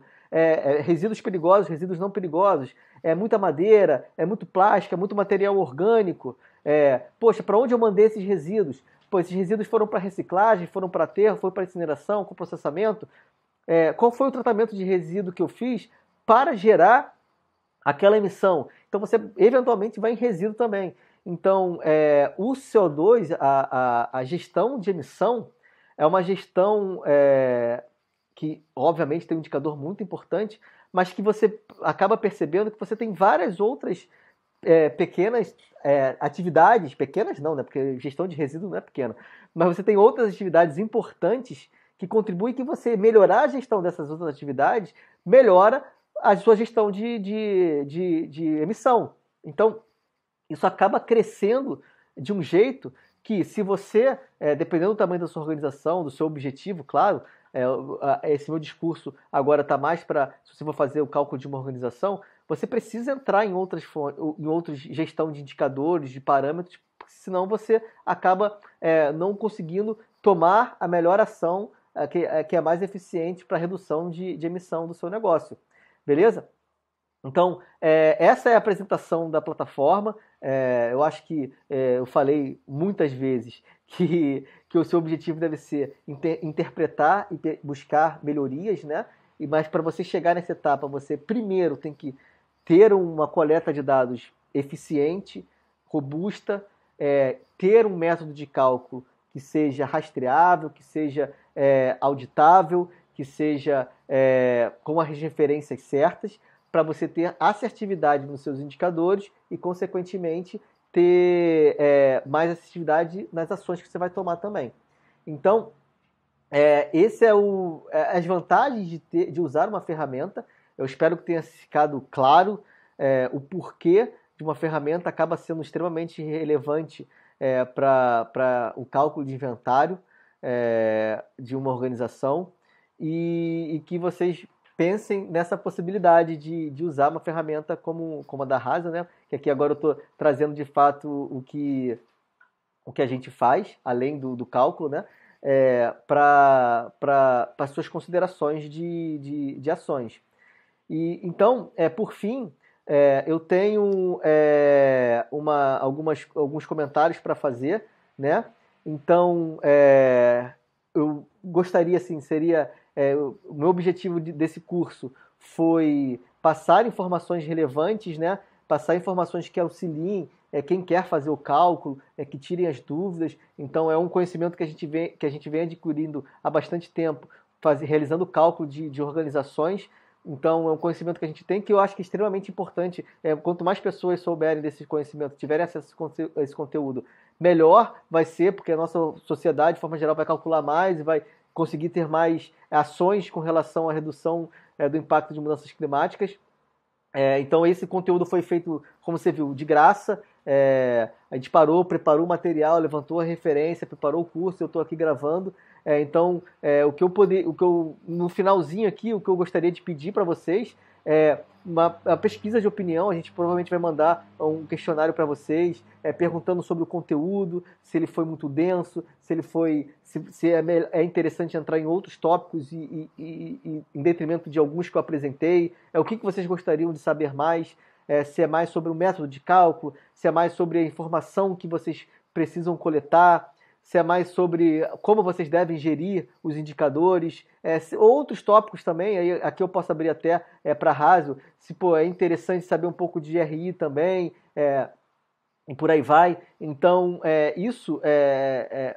Resíduos perigosos, resíduos não perigosos? É muita madeira, é muito plástico, é muito material orgânico? Poxa, para onde eu mandei esses resíduos? Esses resíduos foram para reciclagem, foram para aterro, foram para incineração, com processamento? Qual foi o tratamento de resíduo que eu fiz para gerar aquela emissão? Então você eventualmente vai em resíduo também. Então o CO2, a gestão de emissão é uma gestão que obviamente tem um indicador muito importante, mas que você acaba percebendo que você tem várias outras pequenas atividades, pequenas não, né? Porque gestão de resíduo não é pequena, mas você tem outras atividades importantes que contribuem que você melhorar a gestão dessas outras atividades, melhora a sua gestão de emissão. Então, isso acaba crescendo de um jeito que, se você, dependendo do tamanho da sua organização, do seu objetivo, claro, esse meu discurso agora está mais para, se você for fazer o cálculo de uma organização, você precisa entrar em outras gestão de indicadores, de parâmetros, senão você acaba não conseguindo tomar a melhor ação que é mais eficiente para a redução de emissão do seu negócio. Beleza? Então, essa é a apresentação da plataforma. Eu acho que eu falei muitas vezes que o seu objetivo deve ser interpretar e buscar melhorias, né? Mas para você chegar nessa etapa, você primeiro tem que ter uma coleta de dados eficiente, robusta, ter um método de cálculo que seja rastreável, que seja auditável, que seja com as referências certas, para você ter assertividade nos seus indicadores e, consequentemente, ter mais assertividade nas ações que você vai tomar também. Então, esse as vantagens de usar uma ferramenta. Eu espero que tenha ficado claro o porquê de uma ferramenta acaba sendo extremamente relevante para o cálculo de inventário de uma organização e que vocês pensem nessa possibilidade de usar uma ferramenta como a da Hazel, né? Que aqui agora eu estou trazendo de fato o que a gente faz, além do cálculo, né? para as suas considerações de ações. E então, por fim, eu tenho alguns comentários para fazer, né? Então, eu gostaria, assim, o meu objetivo desse curso foi passar informações relevantes, né? Passar informações que auxiliem quem quer fazer o cálculo, que tirem as dúvidas. Então, é um conhecimento que a gente vem adquirindo há bastante tempo, realizando cálculo de organizações. Então, é um conhecimento que a gente tem que eu acho que é extremamente importante. Quanto mais pessoas souberem desse conhecimento, tiverem acesso a esse conteúdo, melhor vai ser, porque a nossa sociedade, de forma geral, vai calcular mais e vai conseguir ter mais ações com relação à redução do impacto de mudanças climáticas. Então esse conteúdo foi feito, como você viu, de graça. A gente preparou o material, levantou a referência, preparou o curso, eu estou aqui gravando. Então, no finalzinho aqui, o que eu gostaria de pedir para vocês é uma pesquisa de opinião. A gente provavelmente vai mandar um questionário para vocês, perguntando sobre o conteúdo, se ele foi muito denso, se é interessante entrar em outros tópicos e em detrimento de alguns que eu apresentei. O que vocês gostariam de saber mais? Se é mais sobre o método de cálculo, se é mais sobre a informação que vocês precisam coletar, se é mais sobre como vocês devem gerir os indicadores, outros tópicos também. Aí, aqui eu posso abrir até para raso, se é interessante saber um pouco de RI também, e por aí vai. Então,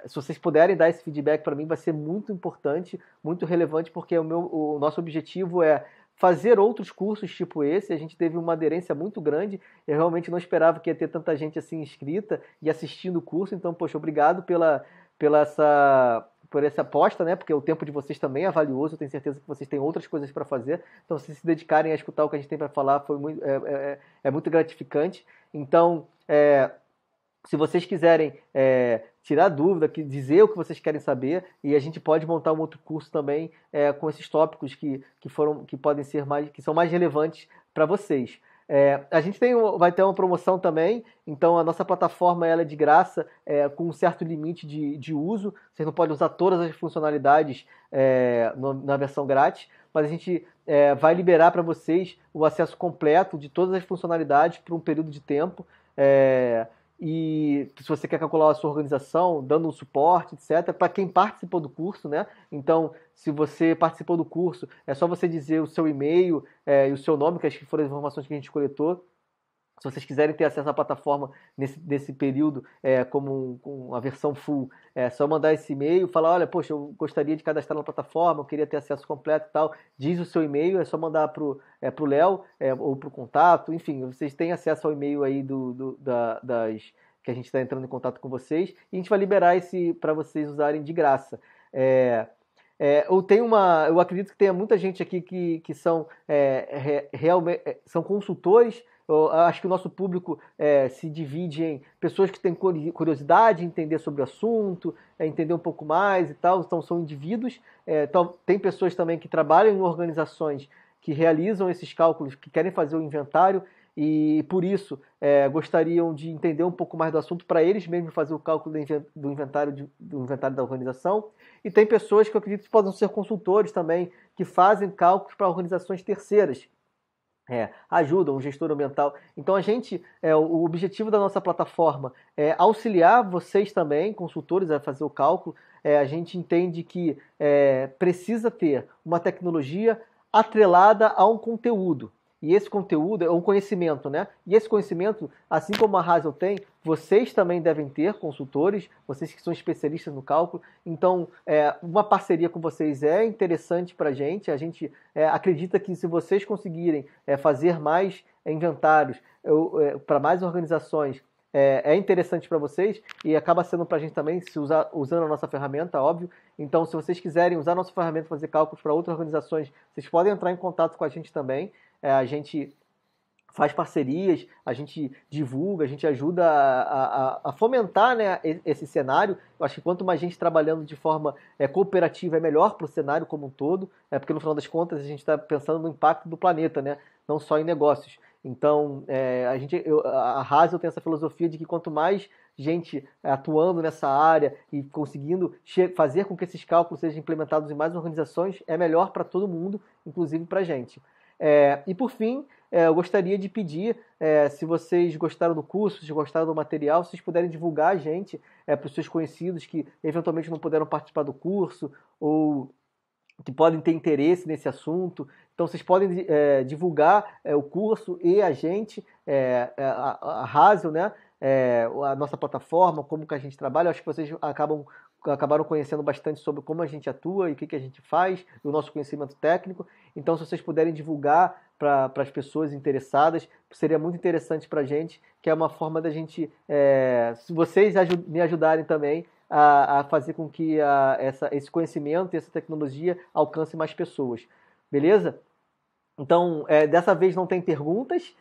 se vocês puderem dar esse feedback para mim, vai ser muito importante, muito relevante, porque o nosso objetivo é fazer outros cursos tipo esse. A gente teve uma aderência muito grande. Eu realmente não esperava que ia ter tanta gente assim inscrita e assistindo o curso. Então, poxa, obrigado por essa aposta, né? Porque o tempo de vocês também é valioso. Eu tenho certeza que vocês têm outras coisas para fazer. Então, se dedicarem a escutar o que a gente tem para falar, é muito gratificante. Então, se vocês quiserem tirar dúvida, dizer o que vocês querem saber, e a gente pode montar um outro curso também com esses tópicos que podem ser que são mais relevantes para vocês. A gente vai ter uma promoção também. Então a nossa plataforma ela é de graça, com um certo limite de uso. Vocês não podem usar todas as funcionalidades na versão grátis, mas a gente vai liberar para vocês o acesso completo de todas as funcionalidades por um período de tempo. E se você quer calcular a sua organização, dando um suporte, etc., para quem participou do curso, né? Então, se você participou do curso, é só você dizer o seu e-mail e o seu nome, que acho que foram as informações que a gente coletou. Se vocês quiserem ter acesso à plataforma nesse período, com a versão full, é só mandar esse e-mail, falar, olha, poxa, eu gostaria de cadastrar na plataforma, eu queria ter acesso completo e tal. Diz o seu e-mail, é só mandar pro Léo ou pro contato. Enfim, vocês têm acesso ao e-mail aí que a gente está entrando em contato com vocês, e a gente vai liberar esse para vocês usarem de graça. Eu acredito que tenha muita gente aqui que são realmente são consultores. Eu acho que o nosso público se divide em pessoas que têm curiosidade em entender sobre o assunto, entender um pouco mais e tal. Então são indivíduos. Então, tem pessoas também que trabalham em organizações que realizam esses cálculos, que querem fazer o inventário e por isso gostariam de entender um pouco mais do assunto para eles mesmos fazer o cálculo do inventário da organização. E tem pessoas que eu acredito que podem ser consultores também, que fazem cálculos para organizações terceiras. Ajudam o gestor ambiental. Então o objetivo da nossa plataforma é auxiliar vocês também, consultores, a fazer o cálculo. A gente entende que precisa ter uma tecnologia atrelada a um conteúdo. E esse conteúdo é um conhecimento, né? E esse conhecimento, assim como a Hazel tem, vocês também devem ter, consultores, vocês que são especialistas no cálculo. Então, uma parceria com vocês é interessante para a gente. A gente acredita que se vocês conseguirem fazer mais inventários para mais organizações, é interessante para vocês e acaba sendo para a gente também, usando a nossa ferramenta, óbvio. Então, se vocês quiserem usar a nossa ferramenta para fazer cálculos para outras organizações, vocês podem entrar em contato com a gente também. A gente faz parcerias, a gente divulga, a gente ajuda a fomentar, né, esse cenário. Eu acho que quanto mais gente trabalhando de forma cooperativa é melhor para o cenário como um todo, porque no final das contas a gente está pensando no impacto do planeta, né, não só em negócios. Então, a Hazel tem essa filosofia de que quanto mais gente atuando nessa área e conseguindo fazer com que esses cálculos sejam implementados em mais organizações, é melhor para todo mundo, inclusive para a gente. E por fim, eu gostaria de pedir, se vocês gostaram do curso, se gostaram do material, se vocês puderem divulgar a gente para os seus conhecidos que eventualmente não puderam participar do curso ou que podem ter interesse nesse assunto. Então, vocês podem divulgar o curso e a gente, a Hazel, né? A nossa plataforma, como que a gente trabalha. Eu acho que vocês acabaram conhecendo bastante sobre como a gente atua e o que a gente faz, o nosso conhecimento técnico. Então, se vocês puderem divulgar para as pessoas interessadas, seria muito interessante para a gente, que é uma forma da gente, se vocês me ajudarem também, a fazer com que esse conhecimento e essa tecnologia alcance mais pessoas. Beleza? Então, dessa vez não tem perguntas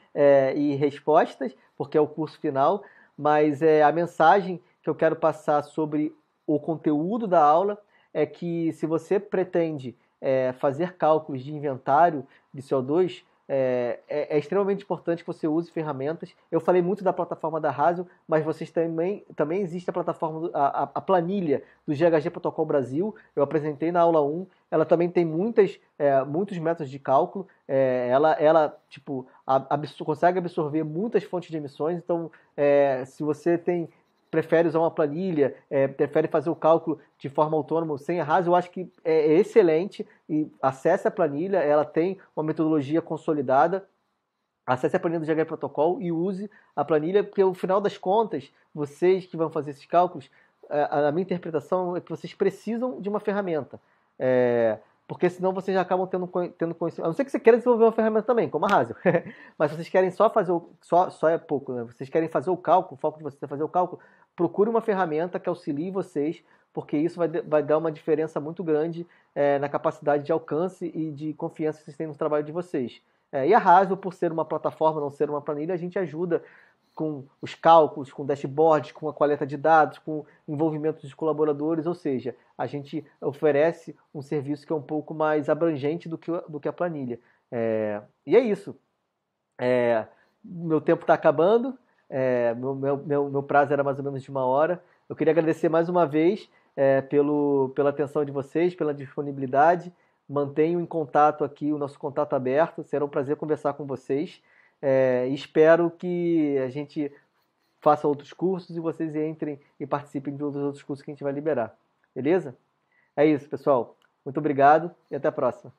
e respostas, porque é o curso final, mas a mensagem que eu quero passar sobre o conteúdo da aula é que se você pretende fazer cálculos de inventário de CO2, é extremamente importante que você use ferramentas. Eu falei muito da plataforma da Hazel, mas vocês também existe a plataforma, a planilha do GHG Protocol Brasil. Eu apresentei na aula 1. Ela também tem muitos métodos de cálculo. Ela tipo, consegue absorver muitas fontes de emissões. Então, se você prefere usar uma planilha, prefere fazer o cálculo de forma autônoma sem a Hazel, eu acho que é excelente. E acesse a planilha, ela tem uma metodologia consolidada. Acesse a planilha do GHG Protocol e use a planilha, porque no final das contas, vocês que vão fazer esses cálculos, a minha interpretação é que vocês precisam de uma ferramenta. Porque senão vocês já acabam tendo conhecimento. A não ser que você queira desenvolver uma ferramenta também, como a Hazel. Mas se vocês querem só fazer só é pouco, né? Vocês querem fazer o cálculo, o foco de vocês é fazer o cálculo, procure uma ferramenta que auxilie vocês, porque isso vai dar uma diferença muito grande na capacidade de alcance e de confiança que vocês têm no trabalho de vocês. E a Hazel, por ser uma plataforma, não ser uma planilha, a gente ajuda com os cálculos, com dashboards, com a coleta de dados, com envolvimento dos colaboradores, ou seja, a gente oferece um serviço que é um pouco mais abrangente do que a planilha. E é isso. Meu tempo está acabando, meu prazo era mais ou menos de 1 hora. Eu queria agradecer mais uma vez pela atenção de vocês, pela disponibilidade. Mantenho em contato aqui, o nosso contato aberto. Será um prazer conversar com vocês. Espero que a gente faça outros cursos e vocês entrem e participem de outros cursos que a gente vai liberar. Beleza? É isso, pessoal. Muito obrigado e até a próxima.